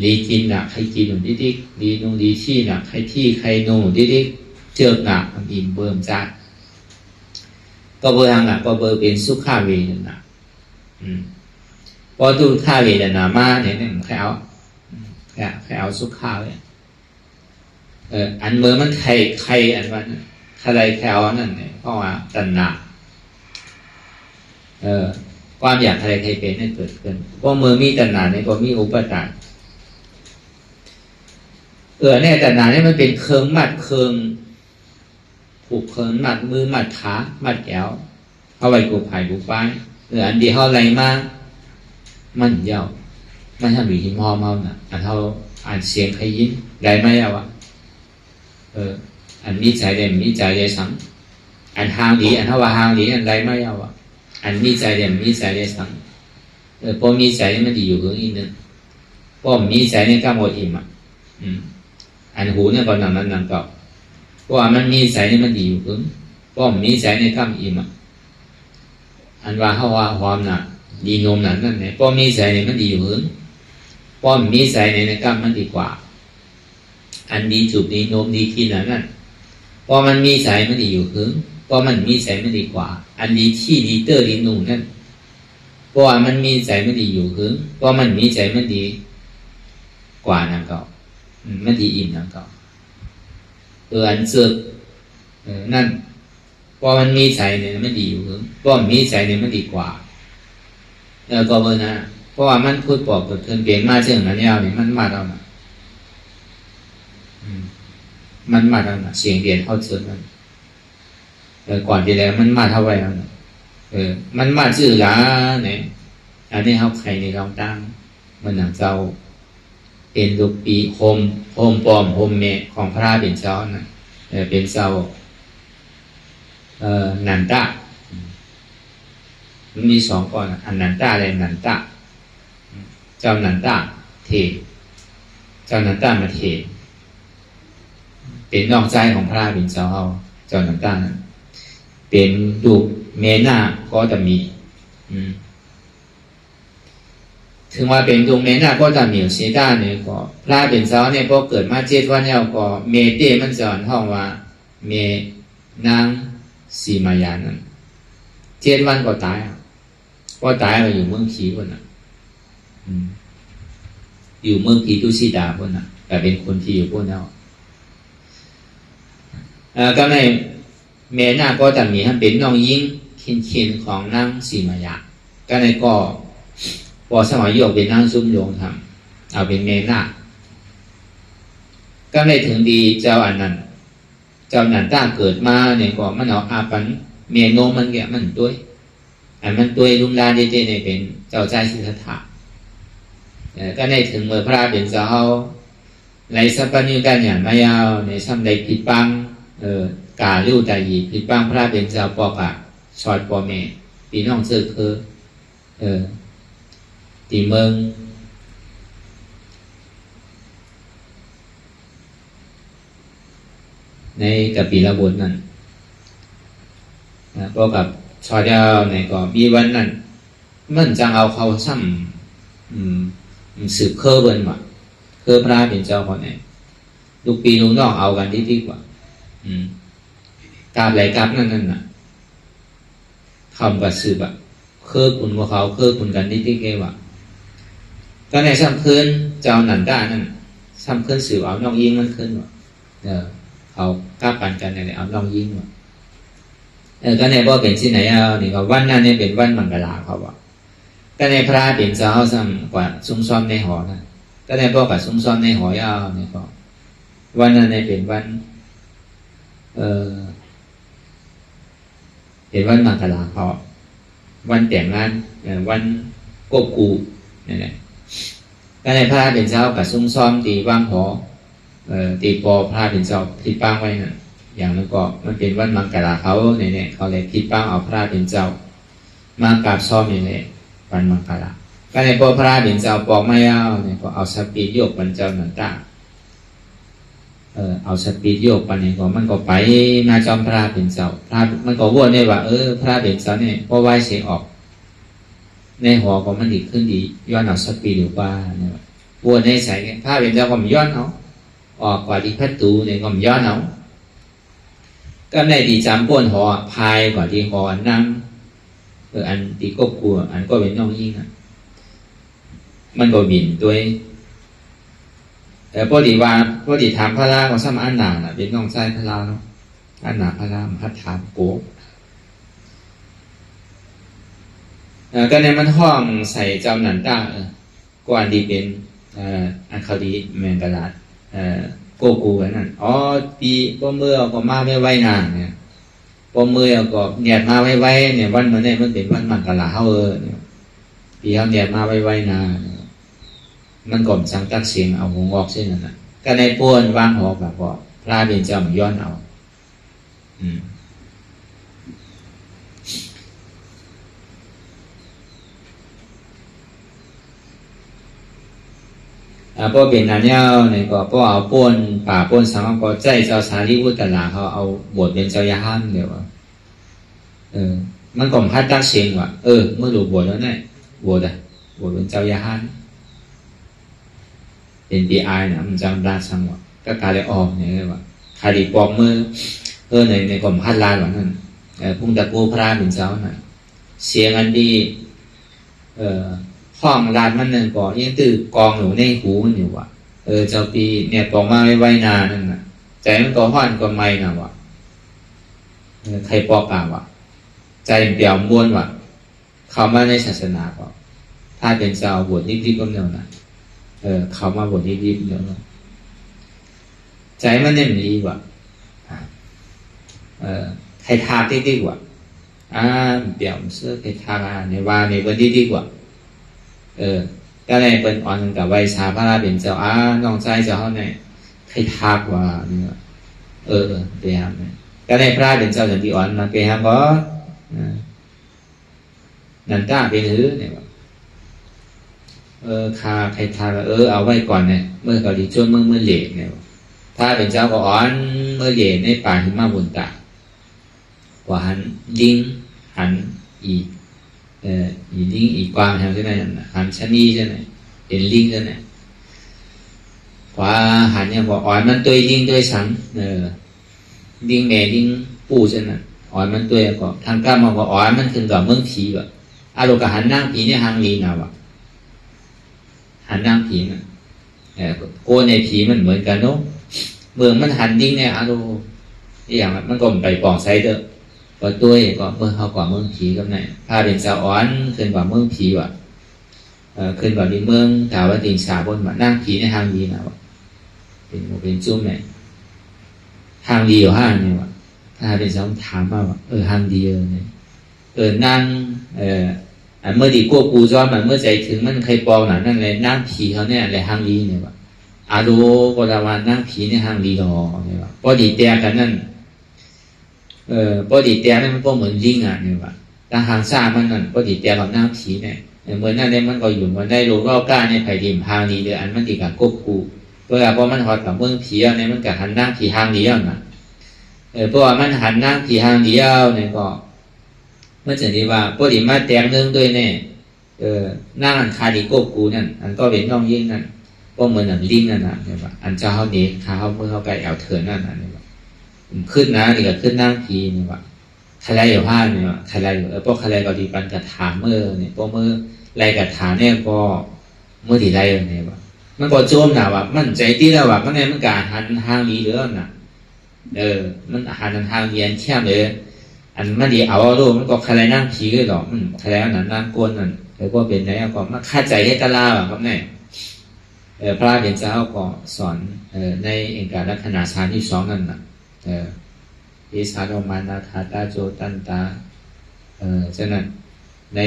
ดีกินนะใครกินหนุ่มดิ๊กดีนงดีที่นะใครที่ใครนงดิ๊กเจิกนะมันอิ่มเบิ่มจัดก็เบอร์ทางนะก็เบอร์เป็นสุขาเวทนาพอดูท่าเวทนามาเนี่ยใครเอาสุขาเลยอันเมื่อมันใครอันวันใครเอานั่นเนี่ยเพราะว่าตัณหาความอยากใครเป็นนั่นเกิดขึ้นเพราะเมื่อมีตัณหาเนี่ยก็มีอุปาทานเนี่ยตัณหาเนี่ยมันเป็นเครื่องมัดเครื่องผูกเครื่องมัดมือมัดขามัดแขวเอาไว้กูผ่ายกูป้ายอันเดียวเขาอะไรมากมันเย้ามันทำอยู่หิมหอมเอาน่ะอันเขาอ่านเสียงใครยิ้มได้ไหมเอาอันมีใจเด่นมีใจได้สังอันห่างดีอันเขาว่าห่างดีอันได้ไหมเอาอันมีใจเด่นมีใจได้สังพอมีใจมันดีอยู่เรื่องอีกนึงพอมีใจเนี่ยก็หมดอิ่มอันหูเนี่ยก็นั่งเก่าเพราะว่ามันมีใจเนี่ยมันดีอยู่เรื่องพอมีใจเนี่ยก็อิ่มอันว่าเขาว่าความน่ะดีนมนั่นเนี่ยป้อมีใจเนี่ยมันดีอยู่หึงป้อมีใจเนี่ยก็มันดีกว่าอันดีจุบดีนมดีกินนั่นป้อมันมีใจมันดีอยู่หึงป้อมันมีใจมันดีกว่าอันดีที่ดีเตอร์ดีนุ่มนั่นป้อมันมีใจมันดีอยู่หึงป้อมันมีใจมันดีกว่านั่นก็มันดีอิ่มนั่นก็อันเสือกนั่นพอมันมีใจเนี่ยมันดีอยู่เพราะมีใจเนี่ยมันดีกว่าก็เบอร์นะเพราะว่ามันพูดปอกกับเทินเปลี่ยนมาเชื่อมันยาวเนี่ยมันมาเอาหน่ะมันมาเอาหน่ะเสียงเดียนเข้าเชิญมันก่อนที่แล้วมันมาเท่าไหร่เอาหน่ะมันมาชื่อละเนี่ยอันนี้เขาใครในลองตั้งมันหนังเจ้าเป็นลูกปีโฮมปอมโฮมเมของพระเป็นเจ้าน่ะเป็นเจ้านันตะมันมีสองก่อนอันนันตะอะไรนันตะเจ้านันตะเทเจ้านันตะมาเทเป็นน้องชายของพระเป็นเจ้าเจ้านันตะนั้นเป็นลูกเมนาก็จะมีถึงว่าเป็นลูกเมนาก็จะมีเสดาเนี่ยก็พระเป็นเจ้าเนี่ยพอเกิดมา7 วันแล้วก็เมเตมันสอนห้องว่าเมนาง สีมายานั้น7 วันก็ตายพอตายก็อยู่เมืองผีคนน่ะอยู่เมืองผีตุสีดาคนน่ะแต่เป็นคนที่อยู่พวกนั้นก็ในแม่นาก็จะมีให้เป็นน้องยิงคินของนางสีมายาก็ในก็พอสมัยโยกเป็นนางซุ้มโยงทำเอาเป็นแม่นาก็ในถึงดีเจ้าอันนั้นเจ้านันต้าเกิดมาเนี่ยก็มันเอาอาปันเมียโนมันแกมันตัวอันมันตัวลุงลาเจเนี่ยเป็นเจ้าใจสิทธาก็ในถึงเมื่อพระเป็นเจ้าในสัพพนิกันอย่างไม่ยาวในซ้ำใดผิดบังกาลิ้วใจหยีผิดบังพระเป็นเจ้าปอกะชอดปอเมปีน้องเสือคือตีเมืองในกับปีละบทนั้นก็กับชอดยาวในก็มีวันนั้นมันจังเอาเขาซ้ำสืบเคอเบิ้ลว่ะเคอพระเป็นเจ้าคนไหนลูกปีลูกน้องเอากันดีกว่ากาบไหลกาบนั่นน่ะคำกับสืบอ่ะเคอคุณกับเขาเคอคุณกันดีแกว่ะก็ในซ้ำคืนเจ้าหนันด้านั่นซ้ำคืนสืบเอาน้องยิงมันคืนว่ะเอากล้าปั่นกันเนี่ยเอาน้องยิงว่ะก็ในบ่เป็นที่ไหนเอานี่ก็วันนั้นเนี่ยเป็นวันมังกรเขาว่ะก็ในพระเป็นเจ้าซ้ำกว่าซุ้มซ้อมในหอนะก็ในบ่กับซุ้มซ้อมในหอยาวนี่ก็วันนั้นเนี่ยเป็นวันเป็นวันมังกรเขาวันแต่งงานวันกบกูนี่แหละก็ในพระเป็นเจ้ากับซุ้มซ้อมตีว่างหอตีปอพระเป็นเจ้าพิดป้างไว้น่ะอย่างนั้นก็มันเป็นวันมังกรเขาเนี่ยเขาเลยพิดป้างเอาพระเป็นเจ้ามากราบซ้อมนี่แหละวันมังกรก็ในปอพระเป็นเจ้าปอกไม่เอาเนี่ยก็เอาสปีดโยกเป็นเจ้าหนังตาเอาสปีดโยกไปเนี่ยก็มันก็ไปนาจอมพระเป็นเจ้าพระมันก็วนเนี่ยว่าพระเป็นเจ้าเนี่ยพอไหวเสียออกในหัวก็มันดีขึ้นดีย้อนเอาสปีดอยู่บ้าเนี่ยวนในใส่พระเป็นเจ้าก็มันย้อนเอาออกกว่าที่พัดตูเนี่ยก็มันย้อนเอาก็ในดีจำป้นหอพายกว่าที่หอนั่งอันที่ก็กลัวอันก็เป็นน้องยิ่งอ่ะมันก็บินด้วยแต่พอดีถามพระราก็ซ้ำอันหนาน่ะเป็นน้องชายพระราเนาะอันหนาพระราพัดถามโกก็ในมันห้องใส่เจ้าหนันต้าก็อันดีเป็นอันเขาดีแมงกะลาดโกกูนั่นปีก็เมื่อก็มาไม่ไว้นานเนี่ยพอเมื่อก็เนียดมาไว้เนี่ยวันมันเนี่ยมันเป็นวันมังกรเขาเนี่ยปีเขาเนียดมาไว้นานมันก่อมสังกัดเสียงเอาหงอกเส้นนั่นน่ะก็ในป้วนวางหอกแบบว่าพระเป็นเจ้าย้อนเอาพอเป็นอันเนี้ยเนี่ยก็พอเอาป้วนป่าป้วนสังก็ใจเจ้าสารีวุตลาเขาเอาบวชเป็นเจ้ายาห้ามเดี๋ยวมันก่อมพัดตักเสียงว่าเมื่อหลุดบวชแล้วเนี่ยบวชเป็นเจ้ายาห้ามเป็นปีไอนะมันจำได้สังว่าก็กลายเลยออกเนี่ยว่าคดีปอกมือในกล่อมพัดลานหลังนั้นพุ่งตะกูพระเป็นเจ้าน่ะเสียงอันดีห้องลานมันนึงก็ยังตื่นกองอยู่ในหูมันอยู่ว่ะเจ้าปีเนี่ยปอกมาไว้นานนั่นน่ะใจมันก็ห้อนก็ไม่นะว่ะใครปอกอ่ะว่ะใจเปี่ยมม้วนว่ะเข้ามาในศาสนาก็ถ้าเป็นเจ้าบวชนิดๆก็เดียวนะเขามาบทนี้ดีเดี๋ยวใจมันเนี่ยมันดีกว่าใครทาดีกว่าเปี่ยมเสื้อใครทาในว่าในวันดีกว่าก็เลยเป็นอ่อนกับไวชาพระราเป็นเจ้าน้องใจเจ้าเนี่ยใครทากว่าเนี่ยเปียมเนี่ยก็เลยพระเป็นเจ้าอย่างที่อ่อนมาเปียมก็นันต้าเป็นหื้อเนี่ยคาใครทาเอาไว้ก่อนเนี่ยเมื่อเขาดีช่วงเมื่อเหล่เนี่ยถ้าเป็นเจ้าก็อ่อนเมื่อเหล่ในป่าหิมะบุญตาว่าหันลิงหันอีลิงอีกวางแถวที่ไหนหันชะนีใช่ไหมเป็นลิงใช่ไหมว่าหันเนี่ยว่าอ่อนมันตัวลิงตัวสังลิงแม่ลิงปูใช่ไหมอ อ๋อมันตัวก็ทางกล้ามองก็อ๋อมันขึ้นกับเมืองผีแบบอารมณ์กับหันนั่งผีเนี่ยหางลีนะวะหันนั่งผีนะโกในผีมันเหมือนกันเนาะเมืองมันหันดิ้งเนี่ยอารมณ์อย่างมันก็ไปปองไซเดอร์ก็ตัวก็เมื่อเขากว่าเมืองผีกับไหนพาเป็นสาวอ้อนขึ้นกว่าเมืองผีวะขึ้นกว่าในเมืองถามว่าติงสาบนมานั่งผีในหางลีนะวะเป็นจุ้มเนี่ยหางลีอยู่ห้างเนี่ยวะถ้าเป็นสาวถามว่าหางดีเนี่ยนั่งเมื่อดีกปูจอมมันเมื่อใจถึงมันใครปองหนานั่นเลยนั่งผีเขาเนี่ยอะไรหางลีเนี่ยวะอาดูกราวันนั่งผีในหางลีดอเนี่ยวะพอดีเตียกันนั่นพอดีเตียนั่นมันก็เหมือนลิงอ่ะเนี่ยวะแต่หางซ่ามันนั่นพอดีเตียกับนั่งผีเนี่ยเหมือนนั่นเนี่ยมันก็อยู่มันได้รู้รอบก้าในไผ่ดิมหางลีเดืออันมันดีกับกปูเพราะว่าพอมันหอดกับเมืองผีเนี่ยมันกับหันนั่งผีหางลีอ่ะนะเพราะว่ามันหันนั่งผีหางลีอ่ะเนี่ยก็เมื่อเช่นนี้ว่าพอดีมาแตงเรื่องด้วยเนี่ยนั่งอันคาดีโกกูนั่นอันก็เป็นน้องยิ่งนั่นก็เหมือนอันลิงนั่นนะเนี่ยว่าอันเจ้าเขาเนี่ยเขาเมื่อเขาไปแอวเถินนั่นนะเนี่ยว่าขึ้นนะนี่ก็ขึ้นนั่งผีเนี่ยว่าใครอยู่ห้าเนี่ยว่าใครอยู่พวกใครก็ดีปันกระถาเมื่อเนี่ยพวกเมื่อไรกระถาเนี่ยก็เมื่อที่ไรเนี่ยว่ามันก็โจมหนาว่ามันใจที่แล้วว่ามันเนี่ยมันการหันทางนี้เรื่องน่ะมันหันทางเรียนเชี่ยมเลยอันมันดีเอาลูกมันก็ใครนั่งผีก็หรอกใครนั่นนั่งก้นนั่นแล้วก็เป็นไหนก็มาฆ่าใจให้ตะลาแบบนี้พระเดชเจ้าก็สอนในเอกลักษณะฌานที่สองนั่นน่ะวิสาโรมานาคาตาโจตันตาฉะนั้นใน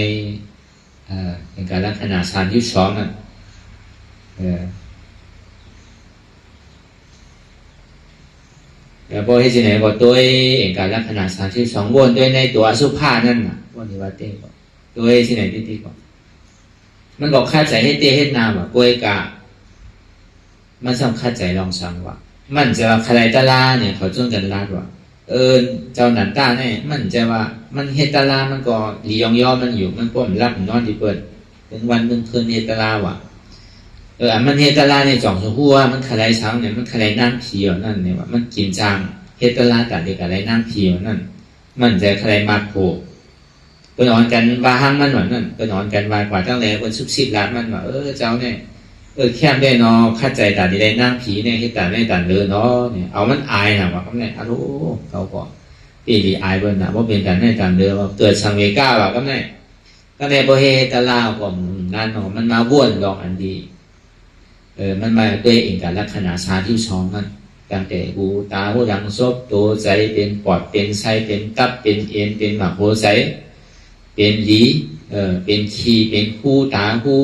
เอกลักษณะฌานที่สองนั่นแล้วพอให้ที่ไหนก็ด้วยเอกลักษณะฌานที่สองวนด้วยในตัวอสุภะนั่นน่ะวันนี้ว่าเต้ก็ด้วยที่ไหนที่ก็มันก็ฆ่าใจให้เต้ให้นามอ่ะกวยกะมันสำคัญใจลองสังว่ามันจะว่าใครตะลาเนี่ยเขาจ้องกันลาดว่าเจ้าหนันตาเนี่ยมันจะว่ามันเฮตลามันก็ลียองย่อมันอยู่มันป้อมรับนอนที่เปิดเป็นวันเป็นคืนเฮตลาว่ะมันเฮตลาเนี่ยจ่องชมพูว่ามันใครเช้าเนี่ยมันใครนั่งผีอยู่นั่นเนี่ยว่ามันกินจางเฮตลาตัดเด็กอะไรนั่งผีอยู่นั่นมันจะใครมาโผล่ไปนอนกันว่าห้างมันหน่อยนั่นไปนอนกันวายกว่าตั้งแต่คนซุบซิบร้านมันว่าเจ้าเนี่ยแค่ได้เนาะเข้าใจแต่ดีได้นั่งผีเนี่ยที่แต่ได้แต่เดินเนาะเนี่ยเอามันอายนะว่าเขาเนี่ยรู้เขาก็ปีดีอายเบิ้ลนะว่าเป็นการได้แต่เดินว่าเกิดสังเวก้าว่าก็เนี่ยก็ในโบเฮตะลาก็นั่นเนาะมันมาว่นลองอันดีมันมาด้วยเองกับลักษณะชาที่สองนั่นตั้งแต่หูตาหูดังซบตัวใจเป็นปอดเป็นไส้เป็นตับเป็นเอ็นเป็นหมากหัวใจเป็นดีเป็นขีเป็นหูตาหู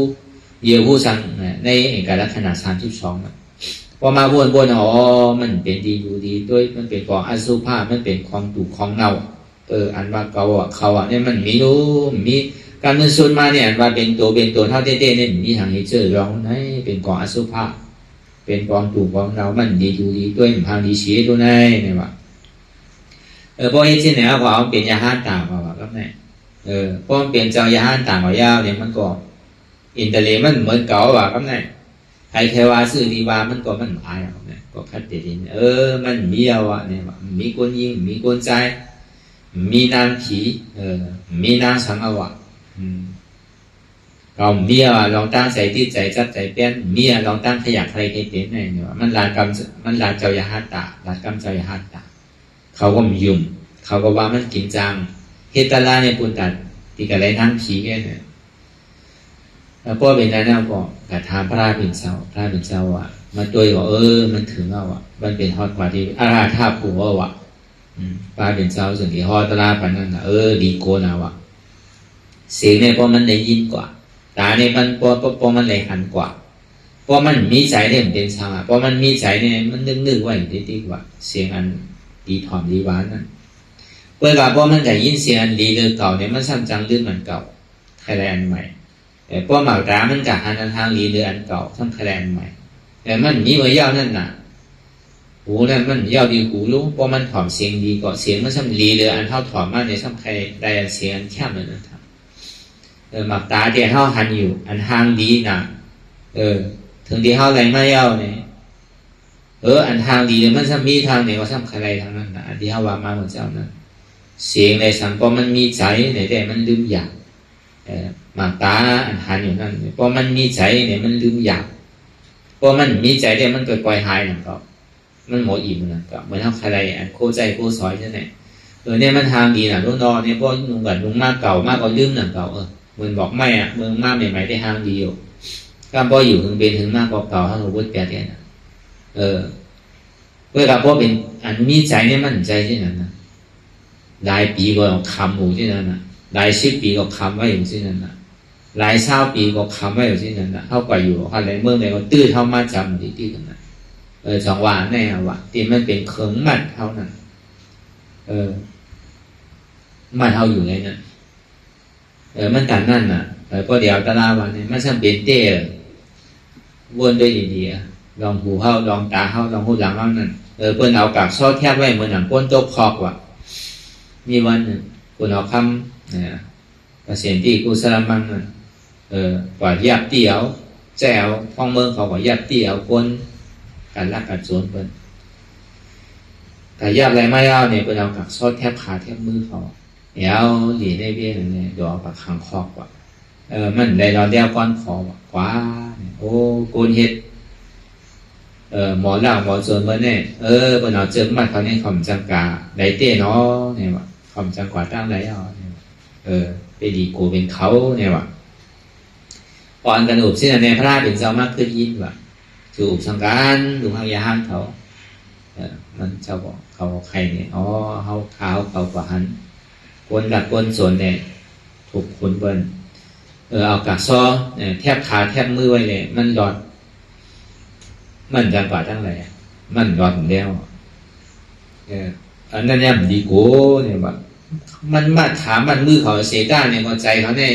เยี่ยวผู้สั่งในเอกลักษณะ32พอมาวนมันเป็นดีอยู่ดีด้วยมันเป็นของอสุภะมันเป็นของถูกของเน่าอันว่าเขาเนี่ยมันมีการมันส่วนมาเนี่ยอันว่าเป็นตัวเท่าเต้ๆเนี่ยมีทางให้เจอร้องไหนเป็นของอสุภะเป็นของถูกของเน่ามันดีอยู่ดีด้วยทางดีชี้ตัวไหนเนี่ยว่าพอเห็นที่ไหนว่าเอาเป็นยาห้านต่างว่าก็เนี่ยพอเป็นเจ้ายาห้านต่างว่ายาวเนี่ยมันก็อินเตอร์เลมันเหมือนเก่าว่าครับเนี่ยใครแค่ว่าซื้อดีว่ามันก็มันอายครับเนี่ยก็คัดเด็ดมันมีอ่ะเนี่ยมีคนยิงมีคนใจมีนางผีมีนางสังอวะเรามีอ่ะลองตั้งใจที่ใจจับใจเปลี่ยนมีอ่ะลองตั้งขยักใครให้เป็นเนี่ยมันลานกรรมมันลานเจ้ายาหัตตาลานกรรมเจ้ายาหัตตาเขาก็มียุ่มเขาก็ว่ามันกินจังเฮตลาเนี่ยปุ่นตัดที่กับไรนั่งผีเนี่ยแล้วก็เป็นนั้นก็กระทำพระเป็นเจ้าอ่ะมาตัวว่ามันถึงเอาอ่ะมันเป็นฮอตกว่าที่อาราธาปูอ่ะพระเป็นเจ้าสิ่งที่ฮอตตลาปันนั่นดีโกนเอาอ่ะเสียงเนี่ยเพราะมันได้ยินกว่าตาเนี่ยมันเพราะมันเลยหันกว่าเพราะมันมีใจเนี่ยเป็นชาเพราะมันมีใจเนี่ยมันนึกไว้ดีกว่าเสียงอันดีถ่อมดีหวานนั่นเพื่อว่าเพราะมันได้ยินเสียงอันดีเก่าเนี่ยมันซ้ำจังลื่นเหมือนเก่าใครอันใหม่แต่พวกหมากร้ามันกับหันทางรีเรืออันเก่าทั้งคะแนนใหม่แต่มันมีเมื่อยาวนั่นน่ะหูนั่นมันยาวดีหูรู้เพราะมันถอมเสียงดีกว่าเสียงมันซ้ำรีเรืออันเท่าถอมมากในซ้ำใครได้เสียงแค่เหมือนนั้นหมากตาเดี๋ยวเท่าหันอยู่อันทางดีน่ะถึงเดี๋ยวเท่าไรไม่ยาวเนี่ยอันทางดีเลยมันซ้ำมีทางไหนก็ซ้ำใครทางนั้นน่ะอันที่เท่าว่ามาเหมือนเจ้านั้น เสียงในสังพอมันมีใจในแต่มันลืมอยากหมากตาอันหันอยู่นั่นพอมันมีใจเนี่ยมันลืมอยากพอมันมีใจเนี่ยมันเกิดปล่อยหายนั่นก็มันหมดอิ่มนั่นก็เหมือนเท่าใครอันโคใจโคซอยใช่ไหมเนี่ยมันทางดีนะลูกน้องเนี่ยพอลุงกับลุงมากเก่ามากก็ลืมนั่นเก่ามึงบอกไม่อ่ะมึงมากใหม่ๆได้ทางดีอยู่ก็พออยู่ถึงเป็นถึงมากกว่าเก่าถ้าเราพูดแปลเนี่ยนะเวลาพอเป็นอันมีใจเนี่ยมันใจที่นั่นนะหลายปีก็คำอยู่ที่นั่นนะหลาย10 ปีก็คำไว้อยู่ที่นั่นนะหลาย20 ปีก็คำไว้อยู่ที่นั่นนะเท่ากับอยู่อะไรเมื่อไหร่ก็ตื้อเท่ามาจำที่ตรงนั้นจังหวะแน่ว่ะที่มันเป็นเครื่องมัดเท่านั้นมัดเท่าอยู่ไงนั่นมันการนั่นน่ะก็เดี๋ยวตาลาวันนี้มันช่างเป็นเต้วนด้วยดีๆลองหูเข้าลองตาเข้าลองหูหลังเข้านั่นเพิ่นเอากากซอแทบไว้เหมือนหนังก้นโต๊ะคอกว่ะมีวันหนึ่งคุณเอาคำเกษตรที่กุศลมังนั่นกว่ายับเตี๋ยวแจวท้องเมืองเขากว่ายับเตี๋ยวคนการรักการสวนเพิ่นแต่ยับอะไรไม่เอาเนี่ยเพิ่นเอากากซอแทบขาแทบมือเขาเดี๋ยวหลีได้เบี้ยเนี่ยเดี๋ยวเอาปากคางคอกว่ะมันได้เราเดียวก้อนคอว่ะกว่าโอ้โกนเฮ็ดหมอเล่าหมอส่วนเมื่อเนี่ยเพิ่นเอาเจิมมาเขาเนี่ยคำจังกาได้เต้เนาะเนี่ยว่ะคำจังกว่าตั้งไรเอาเนี่ยไปดีกูเป็นเขาเนี่ยว่ะก่อนกันอุบสิ้นในพระราเป็นเจ้ามากขึ้นยินว่ะถืออุบสังการดูหางยาห้างเขามันเจ้าบอกเขาใครเนี่ยเขาขาวเขากว่าหันคนหลักคนส่วนเนี่ยถูกขุนเบิ้ลเอากากซอแทบขาแทบมือไว้เลยมันหลอดมันจังกว่าทั้งหลายมันหลอดแล้วอันนั้นเนี่ยมันดีโก้เนี่ยว่ามันมัดขามันมือเขาเสต้าเนี่ยก็ใจเขาเนี่ย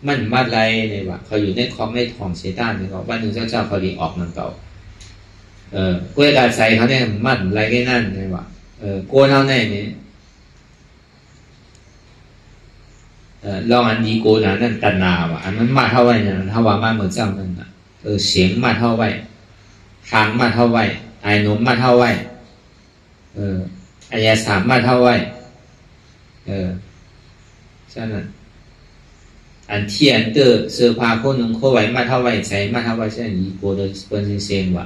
มันมัดไรเนี่ยว่าเขาอยู่ในคลองในทองเสต้าเนี่ยเขาวันหนึ่งเจ้าเขาดีออกมันเก่ากล้วยกาใจเขาเนี่ยมัดไรแค่นั่นเนี่ยว่าโกนเขาเนี่ยลองอันดีโกนะนั่นตันนาว่ะอันนั้นมาเท่าไหร่เนี่ยถ้าว่ามาเหมือนเจ้านั่นน่ะเสียงมาเท่าไหร่ทางมาเท่าไหร่ไอ้นมมาเท่าไหร่อายาสามมาเท่าไหร่ใช่นั้นอันเทียนเตอร์เสื้อผ้าคนหนึ่งเขาไว้มาเท่าไหร่ใส่มาเท่าไหร่ใช่ดีโกโดยเป็นเสียงว่ะ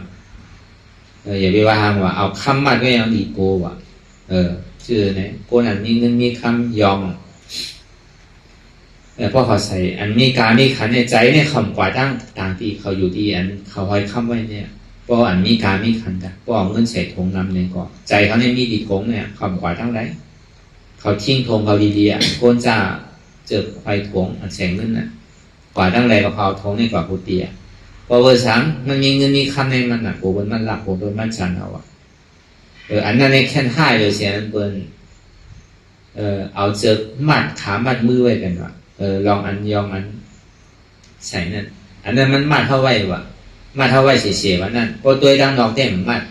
อย่าไปว่าทางว่าเอาคำมาก็ยังดีโกว่ะชื่อเนี่ยคนอันนี้เงินมีคำยอมเพราะเขาใส่อันมีการมีขันในใจเนี่ยคำกว่าตั้งต่างที่เขาอยู่ที่อันเขาห้อยคำไว้เนี่ยเพราะอันมีการมีขันกันเพราะเอาเงินใส่ถุงนำเนี่ยก็ใจเขาเนี่ยมีดีถุงเนี่ยคำกว่าตั้งไรเขาทิ้งถุงเขาดีๆก้นจ้าเจอไฟถุงอันแสงเงินน่ะกว่าตั้งไรก็เขาถุงนี่กว่ากุฏิพอเบอร์3มันมีเงินมีคำในมันน่ะโอ้บนมันหลักโอ้บนมันชันเอาอันนั้นในแค่5เลยเสียนั่นเปิ้นเอาเจอมัดขามัดมือไว้กันว่ะลองอันยองอันใส่นั่นอันนั้นมันมัดเท่าไหร่วะมัดเท่าไหร่เสียๆวะนั่นพอตัวดังดอกเต็มมัด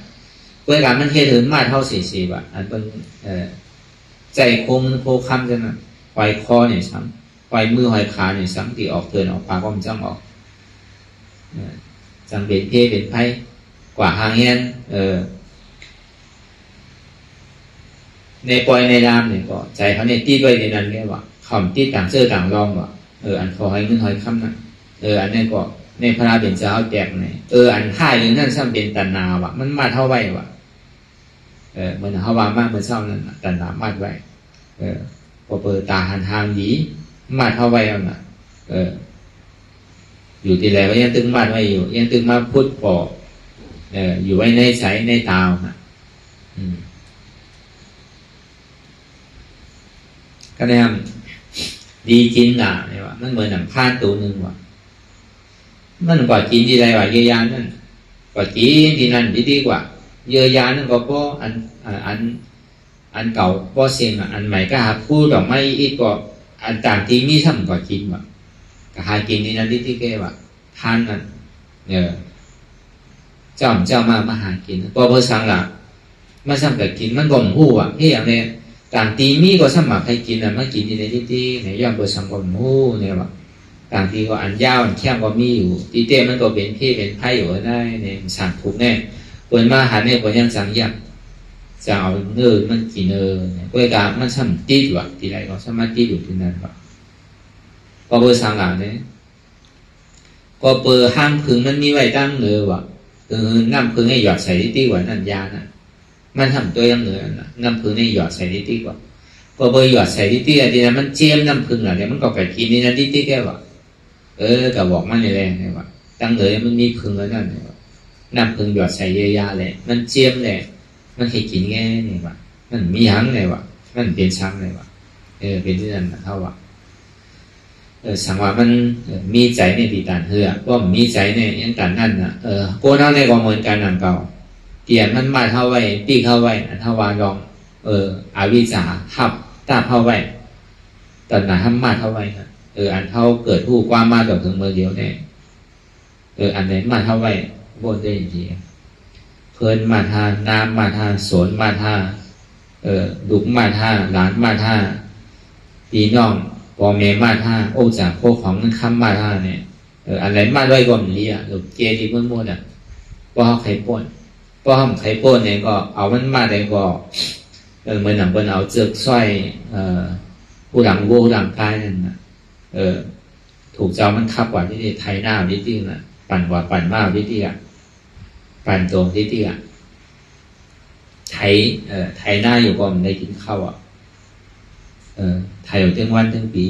เพื่อการมันเทถึงมัดเท่าเสียๆวะอันเป็นใจโค้งโค้งค้ำจังนะปล่อยคอเนี่ยซ้ำปล่อยมือหอยขาเนี่ยซ้ำที่ออกเตือนออกปากก็มันจ้ำออกจังเป็นเพเป็นไพ่กว่าหางเงี้ยในปล่อยในรามเนี่ยก็ใจเขาเนี่ยตีด้วยในนั้นเนี่ยว่ะคำตีต่างเสื้อต่างรองว่ะอันเขาให้เงินหอยคำนะอันนี้ก็ในพระราเป็นเจ้าแจกเนี่ยอันท่ายอย่างนั้นซ้ำเป็นตันนาว่ะมันมาเท่าไหร่ว่ะเหมือนเขาว่ามากเหมือนเช้านั้นตันนามาดไว้พอเปิดตาหันทางดีมาเท่าไหร่เอาน่ะอยู่ที่ไหนก็ยังตึงมาดไว้อยู่ยังตึงมาพูดปอกอยู่ไว้ในใสในตาวนะก็แนมดีจินด่าเนี่ยว่ามันเหมือนหนังผ้าตัวหนึ่งว่ะมันกว่ากินที่ไรว่าเยอะยานั่นกว่ากินที่นั่นดีกว่าเยอะยานั่นก็เพราะอันเก่าเพราะเสียงอันใหม่ก็หาพูดออกไม่อีกก็อันต่างที่มีทำกว่ากินว่ะก็หากินที่นั่นที่แกว่าทานนั่นเจ้ามาหากินพอเพื่อสังหลักมาซ้ำกับกินมันก็มหูอ่ะที่อย่างเนี้ยต่างตีมีก็สมัครให้กินอ่ะมากินที่ในที่เนี่ยย่อมเปิดสังก็มหูเนี่ยว่ะต่างทีก็อันยาวอันแคบก็มีอยู่ตีเต้มันก็เป็นพี่เป็นไพ่อยู่ได้เนี่ยสั่งถูกแน่เปิดมาหาเนี่ยก็ยังสั่งยัก จะเอาเนื้อมันกี่เนื้อเนี่ยก็การมันทำตีอยู่ทีไรก็สามารถตีอยู่ที่นั่นก็เบอร์สังหารเนี่ยก็เปิดห้างพึ่งมันมีไว้ตั้งเนื้อวะน้ำพึ่งให้หยอดใส่ตีกว่านั่นยานะมันทำตัวยังเนื้อนะน้ำพึ่งให้หยอดใส่ตีกว่าก็เบอร์หยอดใส่ตีอะไรนะมันเจียมน้ำพึ่งอะไรมันก็ไปกินนี่นะตีแค่วะก็บอกมันในแรงเลยวะตั้งเนื้อมันมีพึ่งแล้วนั่นเลยวะน้ำพึ่งหยอดใส่เยอะยาเลยมันเจียมเลยมันให้กินแง่เนี่ยวะมันมีหังเลยวะมันเป็นช้างเลยวะเป็นที่นั่นเท่าวะสังว่ามันมีใจในตีตานเหือว่ามีใจในยังกันนั่นนะโกน้าในกองมวลการนั่นเก่าเกี่ยมันมาเท่าไว้ตีเข้าไว้อันเท่าวานรองอวิชชาทับตาเข้าไว้ตอนนั้นทำมาเท่าไว้นะอันเท่าเกิดผู้กว้างมาต่อถึงเมื่อเดียวเนี่ยอันไหนมาเท่าไว้บนได้จริงเพื่อนมาท่าน้ำมาท่าสวนมาท่าดุกมาท่าหลานมาท่าพี่น้องพอเมมาท่าโอ้จากพวกของมันค้ำมาท่าเนี่ยอะไรมาด้วยก็มันเลี้ยหรือเจดีมันม้วนอ่ะพอเขาไข่ป้นพอเขาไข่ป้นเนี่ยก็เอามันมาได้ก็เหมือนหนังเป็นเอาเจือกสร้อยผู้หลังโว้หลังกายนั่นนะถูกเจ้ามันคับกว่าที่ไทยหน้าวิธีน่ะปั่นกว่าปั่นมากวิธีอ่ะปั่นตรงวิธีอ่ะไทยหน้าอยู่ก็มันได้กินข้าวอ่ะไทยอยู่ทั้งวันทั้งปี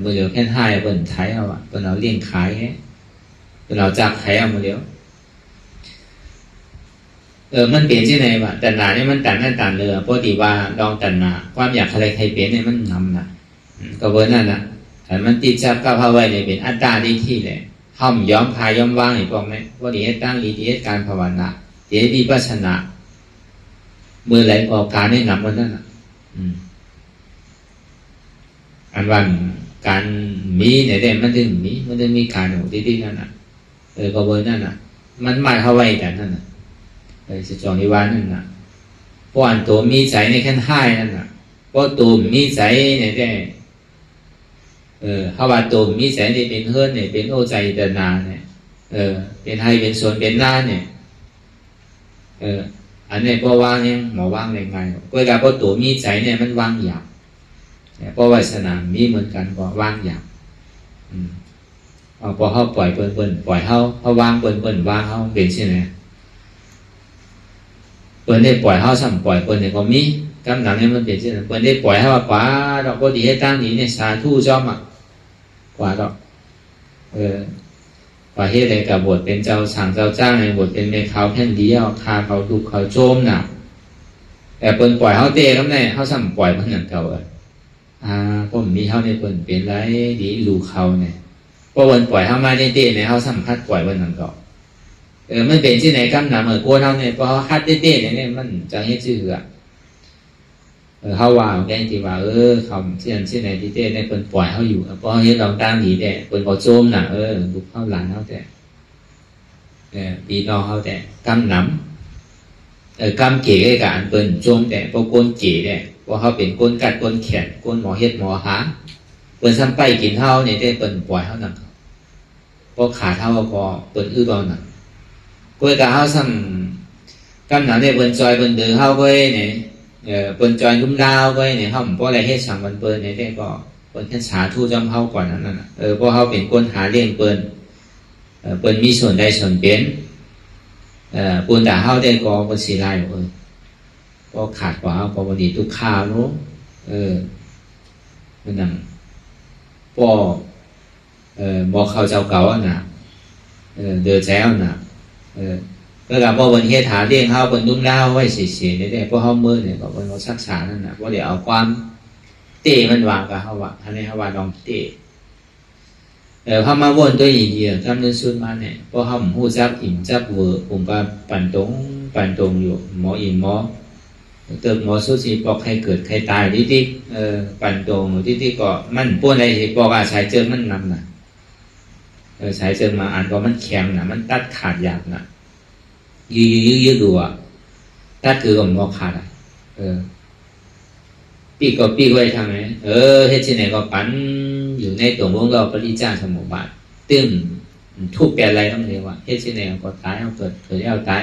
เมื่อเดียวแค่ไทยเปิ่นไทยเอาอ่ะเปิ่นเอาเลี้ยงขายแค่เปิ่นเอาจากไทยเอามาเดียวมันเปลี่ยนที่ไหนวะแต่หนาเนี่ยมันตันนั่นตันเลยเพราะดีว่าลองตันหนาความอยากอะไรใครเปลี่ยนเนี่ยมันนำนะก็เบอร์นั่นนะแต่มันติดจับกับภาวะเนี่ยเป็นอัตตาดีที่เลยห้อมย้อมพายย้อมว่างเห็นบอกไหมว่าดีให้ตั้งดีให้การภาวนาดีให้วิปัสสนาเมื่อไรออกการให้นำมันนั่นน่ะอันวันการมีเนี่ยได้มันถึงมีการหนูที่นั่นน่ะก็เบอร์นั่นน่ะมันมาเข้าไว้แต่นั่นน่ะสิจองนิวานนั่นน่ะเพราะอันตัวมีใจในขั้นท้ายนั่นน่ะเพราะตัวมีใจเนี่ยได้เขาว่าตัวมีใจเนี่ยเป็นเฮือนเนี่ยเป็นโอใจเดินนาเนี่ยเป็นไทยเป็นส่วนเป็นหน้าเนี่ยอันนี้เพราะว่าเนี่ยหมอว่างยังไงก็การเพราะตัวมีใจเนี่ยมันว่างหยาบเพราะวาสนามีเหมือนกันก็ว่างหยาบพอเขาปล่อยเปิ้นปล่อยเขาว่างเปิ้นว่างเขาเป็นใช่ไหมเปิ้นได้ปล่อยเขาสั่งปล่อยเปิ้นเนี่ยก็มีกำลังเนี่ยมันเป็นใช่ไหมเปิ้นได้ปล่อยเขาว่าป่าเราก็ดีให้ตั้งนี้เนี่ยสาธุจอมอ่ะกว่าเราประเทศใดกับบทเป็นเจ้าสั่งเจ้าจ้างในบทเป็นเมฆเขาแผ่นเดียวคาเขาดุเขาโจมหนักแต่เปิ้นปล่อยเขาเตะครับเนี่ยเขาสั่งปล่อยเพิ่นอย่างเก่าผมมีเขาในเปิ้นเป็นไรดีลูเขาเนี่ยเพราะวันปล่อยเขามาเตะเนี่ยเขาสั่งคัดปล่อยเพิ่นอย่างเก่ามันเป็นที่ไหนกำหนำกลัวเท่าเนี่ยพอเขาคัดเตะเนี่ยมันจะให้ชื่อเขาว่าแกงที่ว่าเขาที่ไหนที่เต้เนี่ยเปิ้นปล่อยเขาอยู่เพราะเขาเห็นเราตั้งดีแต่เปิ้นเขาโจมน่ะลูกเขาหลานเขาแต่ปีน้องเขาแต่กำหนำกำเก๋กับอันเปิ้นโจมแต่เพราะก้นเก๋เนี่ยเพราะเขาเป็นก้นกัดก้นแขนก้นหมอเฮ็ดหมอหาเปิ้นซ้ำไปกินเท่าเนี่ยได้เปิ้นปล่อยเขาหนักเพราะขาเท่าก็เปิ้นตอนหนักก้อยกับเขาซ้ำกำหนำเนี่ยเปิ้นจอยเปิ้นเดือเขาก้อยเนี่ยเปิ้นจอยนุ่มดาวก้อยเนี่ยเขาเพราะอะไรให้สั่งเปิ้นเนี่ยได้ก็เปิ้นแค่สาธุจำเขาก่อนนั้นน่ะเพราะเขาเป็นก้นหาเลี้ยงเปิ้นมีส่วนใดส่วนเป็นปูนด่าเขาได้ก็เป็นสีลายก็ขาดกว่าก็วันนี้ทุกข้าวรู้มันนั่งบอกเขาเจ้าเก่าน่ะเดือดแจ้วน่ะก็กับว่าวันเฮ็ดหาเลี้ยงเขาเป็นนุ่มดาวไว้เสียได้เพราะเขาเมื่อเนี่ยก็เป็นเขาศึกษานั่นน่ะเพราะเดี๋ยวเอาความเตะมันวางกับเขาว่าอันนี้เขาว่าลองเตะเขามาวนตัวอีกเดียวทำเรื่องสุดมาเนี่ยเพราะเขาหูจับอิ่มจับเวอผมก็ปั่นตรงอยู่หมออิ่มหมอเติมหมอสุดสิบอกใครเกิดใครตายดิปั่นตรงดิก็มันป้วนอะไรสิบอกว่าสายเจอมันนำน่ะสายเจอมาอ่านก็มันแข็งน่ะมันตัดขาดหยาบน่ะยืดดูอ่ะตัดคือก็หมอขาดอ่ะปีก็ปีไว้ทางไหนเฮ็ดที่ไหนก็ปั่นอยู่ในตัววงเราปริจาสมุปบาทตึ้งทุกแก่อะไรต้องเรียกว่าเฮ็ดที่ไหนก็ตายเอาเกิดเอาตาย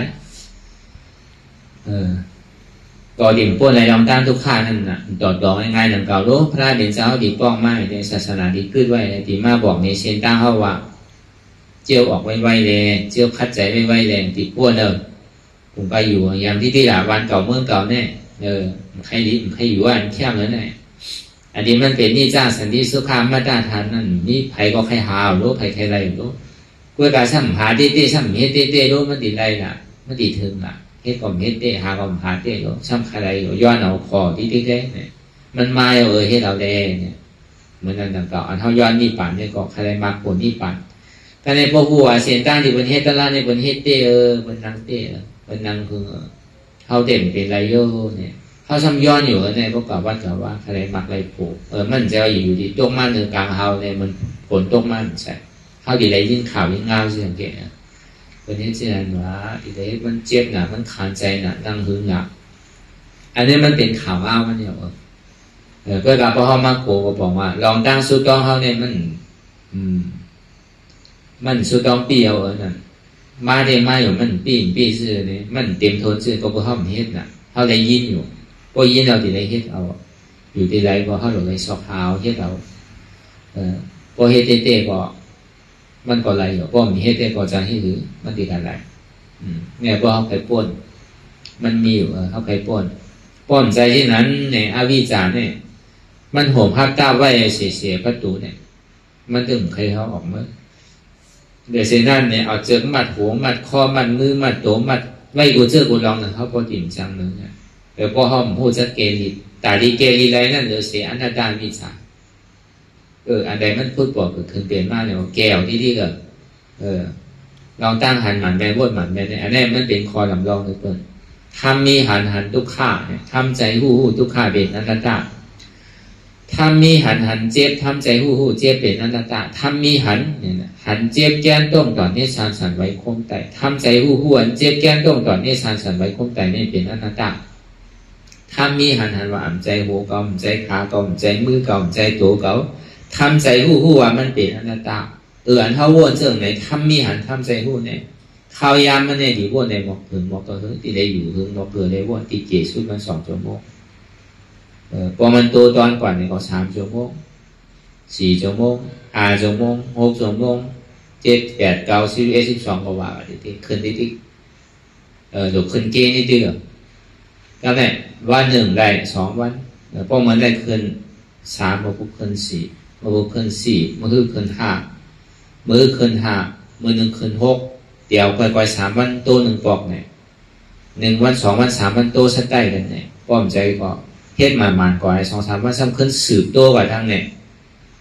ก่อดิ่มป้วนในลองตั้งทุกข้านั่นน่ะตอดดอกง่ายๆหนังเก่ารู้พระเด่นเจ้าดีป้องไม้ในศาสนาดีขึ้นไว้ดีมาบอกในเชนตั้งเขาว่าเจียวออกไว้เลยเจียวคัดใจไว้เลยติดป้วนผมไปอยู่อย่างที่หลาวันเก่าเมืองเก่าแน่ใครดีใครอยู่อันแคบเลยเนี่ยอันนี้มันเป็นนี่จ้าสันติสุขามมาตรฐานนั่นนี่ไผก็ใครหารู้ไผใครไรรู้กูการซ้ำหาเต้ซ้ำเฮ็ดเต้รู้มันดีไรล่ะมันดีถึงล่ะเฮ็ดก็เฮ็ดเต้หาก็หาเต้รู้ซ้ำใครไรอยู่ย้อนเอาคอที่เต้เนี่ยมันมาเฮ็ดเอาแดเนี่ยเหมือนนั่นต่างๆอันเท่าย้อนนี่ปั่นเนี่ยก็ใครไรมาผลนี่ปั่นแต่ในพวกหัวเสียนตั้งที่บนเฮ็ดตะล่าในบนเฮ็ดเต้บนนังเต้บนนังคือเขาเด่นเป็นไรโยเนี่ยเขาซ้ำย้อนอยู่ในพวกกับวัดกับว่าอะไรมักอะไรผูกมันจะอยู่ที่ตกมันกลางเฮาเนี่ยมันผลตกมันใช่เขาดีไรยิ่งข่าวยิ่งเงาเสียงเกะวันนี้เจนว่าดีไรมันเจ็บหนามันขันใจหนาดังหึงหนักอันนี้มันเป็นข่าวเงามันเนี่ยก็กับพ่อมาโกก็บอกว่าลองตั้งสุดต้องเขาเนี่ยมันสุดต้องเปียวนั่นมาเดมาอยู่มันปีซื่อเนี่ยมันเต็มทนซื่อก็พอเขาเฮ็ดน่ะเขาได้ยินอยู่พอยินเราที่ได้เฮ็ดเอาอยู่ที่ไรก็เขาหลงไปสอบหาวเฮ็ดเอาพอเฮ็ดเต้ก็มันก็ไรอยู่พอมีเฮ็ดเต้ก็จะให้หรือมันดีกันไรเนี่ยพอเขาไปป้นมันมีอยู่เขาไปป้นใจที่นั้นเนี่ยอวิจารเนี่ยมันโหมภาคต้าไว้เสียประตูเนี่ยมันถึงใครเขาออกมาเดี๋ยวเซนั่นเนี่ยเอาเจอมัดหัวมัดคอมัดมือมัดโตมัดไว้กูเจอกูลองหนึ่งเขาพอติ่มจังนึงเนี่ยเดี๋ยวพอเขาพูดจะเกลีตาดีเกลีไรนั่นเดี๋ยวเสียอันดามีฉาอันใดมันพูดบอกก็คือเปลี่ยนมากเลยว่าแก้วที่ก็ลองตั้งหันหมันแม่บดหมันแม่เนี่ยอันนี้มันเป็นคอลำลองเลยเปิ้ลทำมีหันทุกข้าเนี่ยทำใจหู้ทุกข้าเป็นอันดาทำมีหันเจ็บทำใจหู้เจ็บเป็นอันดาทำมีหันเนี่ยหันเจ็บแก้นต้องตอนนี้สันไว้คมไตทำใจหู้หันเจ็บแก้นต้องตอนนี้สันไว้คมไตนี่เป็นอนัตตาทำมีหันว่าอ่ำใจหัวเก่าอ่ำใจขาเก่าอ่ำใจมือเก่าอ่ำใจตัวเก่าทำใจหู้ว่ามันเป็นอนัตตาอันเท่าวนเสื่อไหนทำมีหันทำใจหู้เนี่ยข้าวยามมันเนี่ยดีวนในหมอกถึงหมอกตัวที่ได้อยู่ถึงหมอกเกิดได้วนที่เกี่ยสุดมัน2 ชั่วโมงพอมันโตตอนก่อนเนี่ยก็3 ชั่วโมง4 ชั่วโมง5 ชั่วโมง6 ชั่วโมง7 8 9 10 11 12ก็ว่าที่ขึ้นที่หลุดขึ้นเกณฑ์นี่เดือดแล้วเนี่ยวันหนึ่งได้2 วันพอมันได้ขึ้น3มาปุ๊บขึ้น4มาปุ๊บขึ้น4มาคือขึ้น5มือขึ้น5มือ1ขึ้น6เดี๋ยวค่อยๆ3 วันโต1 ปอกเนี่ย1 วัน 2 วัน 3 วันโตสักใกล้กันเนี่ยป้อมใจก็เฮ็ดมาก่อน2 3 วันซ้ำขึ้นสืบโตกว่าทั้งเนี่ย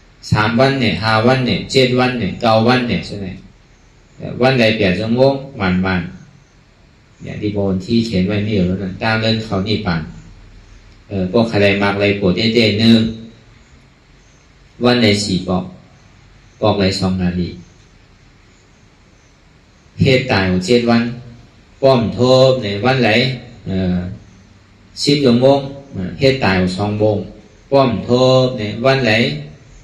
3 วันเนี่ย5 วันเนี่ย7 วันเนี่ย9 วันเนี่ยใช่ไหมวันใด8 ชั่วโมงมันเนี่ยที่บนที่เขียนไว้นี่อยู่แล้วนั่นตั้งเล่นเขานี่ปั่นพวกใครมากอะไรปวดเต้ๆนึงวันใด4 ปอกอะไร2 นาทีเฮ็ดตาย7 วันป้อมโทบในวันไหน10 ชั่วโมงเฮ็ดตาย2 โมงป้อมโทบในวันไหน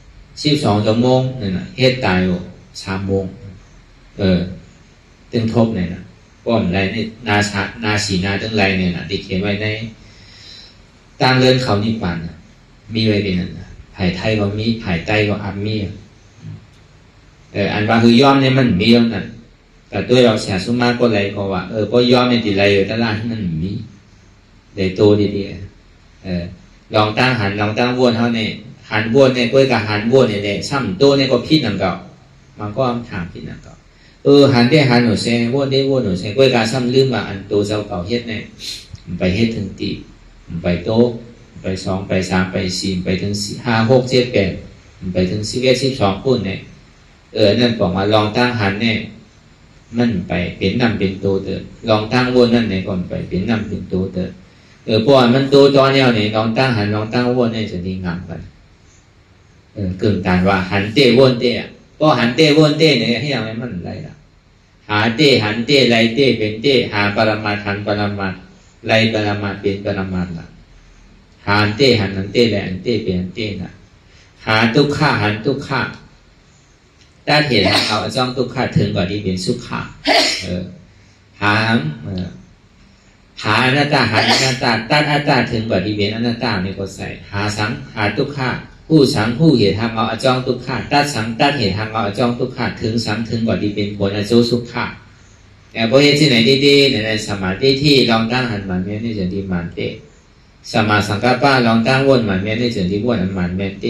12 ชั่วโมงนั่นน่ะเฮ็ดตาย3 โมงตึงทบเนี่ยนะป้อมไรนี่นาสีนาตั้งไรเนี่ยนะที่เขียนไว้ในตั้งเลื่อนเขานิพพานมีไว้เป็นนั่นไผ่ไทยก็มีไผ่ใต้ก็อัมมีอันว่าคือย่อมเนี่ยมันมีแล้วนั่นแต่ตัวเราเสียสุมาก็ไรก็ว่าก็ย่อมเนี่ยติดไรอยู่ตลาดมันมีได้โตดีๆลองตั้งหันลองตั้งวนเขาเนี่ยหันวนเนี่ยก็กับหันวนเนี่ยซ้ำโตเนี่ยก็พิษนั่นเก่ามันก็ถามพิษนั่นเก่าหันได้หันหนูเซนวนได้วนหนูเซนก็การซ้ำลืมว่าอันโตเจ้าเก่าเฮ็ดเนี่ยไปเฮ็ดถึงตีไปโตไป2 ไป3 ไป4ไปถึง5 6 7 8ไปถึง11 12ปุ่นเนี่ยนั่นบอกว่าลองตั้งหันเนี่ยมันไปเป็นนำเป็นโตเติลองตั้งวนนั่นเนี่ยก่อนไปเป็นนำเป็นโตเติเพราะมันโตตอนแนวเนี่ยลองตั้งหันลองตั้งวนเนี่ยจะดีงามกันเกินการว่าหันเต้วนเต้ก็หันเต้วนเต้เนี่ยให้ยังไงมันไรล่ะหาเต้หันเต้ไรเต้เป็นเต้หาปรมาหันปรมาไรปรมาเป็นปรมาล่ะหาเต้หันหันเต้ไรหันเต้เป็นเต้น่ะหาทุกข้าหันทุกข้าถ้าเห็นเอาจ้องทุกข้าถึงกว่าที่เป็นสุขะหา หาอนัตตาหาอนัตตาตัดอัตตาถึงบริเวณอนัตตานี่ก็ใส่หาสังหาทุกขาผู้สังผู้เหตุทำเอาอจองทุกขาตัดสังตัดเหตุทำเอาอจองทุกขาถึงสังถึงบริเวณผลอโจสุขาแต่พอเหตุที่ไหนดีๆในสมาธิที่ลองตั้งหันมันเมียนี่จะดีมันเตสมาสังกัปปะลองตั้งวนมันเมียนี่จะดีวนอันมันเมียเต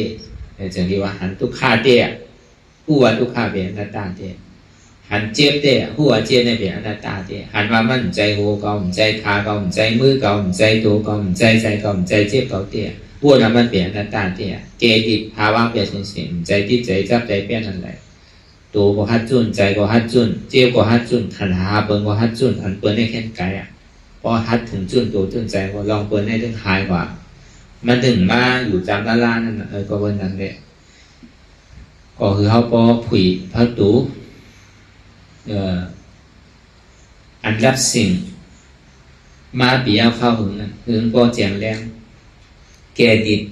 จะดีว่าหันทุกขาเตผู้ว่าทุกขาเป็นอนัตตาเตหันเจ็บเตะหัวเจ็บในเป็นอนัตตาเตะหันว่ามันใจหัวเก่าใจขาเก่าใจมือเก่าใจตัวเก่าใจเก่าใจเจ็บเก่าเตะหัวนั้นมันเป็นอนัตตาเตะเกติภาวะเปลี่ยนสิ่งใจที่ใจจับใจเปลี่ยนอะไรตัวก็ฮัดจุนใจก็ฮัดจุนเจ็บก็ฮัดจุนขันหาเปิ้งก็ฮัดจุนอันเปิ้งได้แค่ไกลพอฮัดถึงจุนตัวจุนใจก็ลองเปิ้งได้ถึงหายกว่ามันถึงมาอยู่จำด้านล่างนั่นก็วันนั้นเลยก็คือเขาพอผุยพัดตูอันรับสิ่งมาปีเอาเข้าหึงนั่นหึงพอแจงแรงแก่ดิด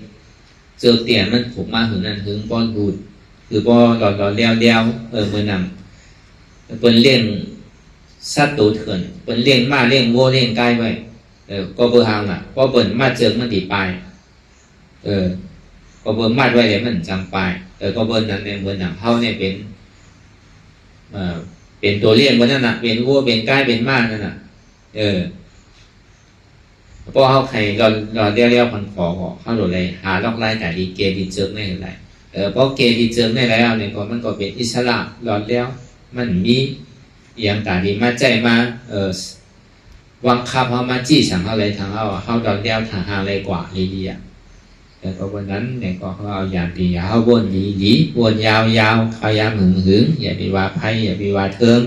เจอเตียนมันผูกมาหึงนั่นหึงพอดูดคือพอหลอดเลี้ยวเมื่อนำเป็นเลี้ยงสัตว์ตัวเถื่อนเป็นเลี้ยงมาเลี้ยงวัวเลี้ยงไก่ไว้ก็เบอร์หางอ่ะพอเปิดมาเจอมันตีปลายก็เบอร์มาไว้เลยมันจังปลายก็เบอร์นั้นเนี่ยเบอร์หนังเท่าเนี่ยเป็นตัวเลี้ยงวันนั้นน่ะเป็นวัวเป็นไก่เป็นม้านั่นน่ะพอเขาใครเราเลี้ยวพันขอเขาโดดเลยหาล็อกไล่แต่ดีเกดีเจิกในอะไรเพราะเกดีเจิกในแล้วเนี่ยก็มันก็เป็นอิสระหลอดแล้วมันมีอย่างต่างดีมาใจมาวังคับเขามาจี้สั่งเขาเลยทางเขาดอดเลี้ยวทางอะไรกว่าดีอ่ะแต่ก็วันนั้นเนี่ยก็เขาเอาอย่างดีเขาวนดีวนยาวเขายามหึงอย่าไปว่าไพ่อย่าไปว่าเทิง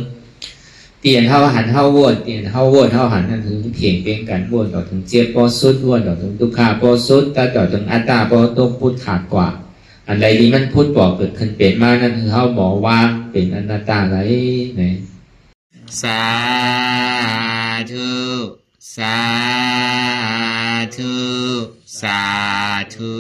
เตียนเท่าหันเท่าวนเตียนเท่าวนเท่าหันนั่นถึงเถียงเป็นกันวนต่อถึงเจ็บปอสุดวนต่อถึงทุกขาปอสุดต่อถึงอัตตาปอตกพุทธขาดกว่าอันใดที่มันพุทธบอกเกิดขึ้นเป็นมานั่นคือเขาบอกว่าเป็นอนัตตาอะไรเนี่ยสาธุสาธุสาธุ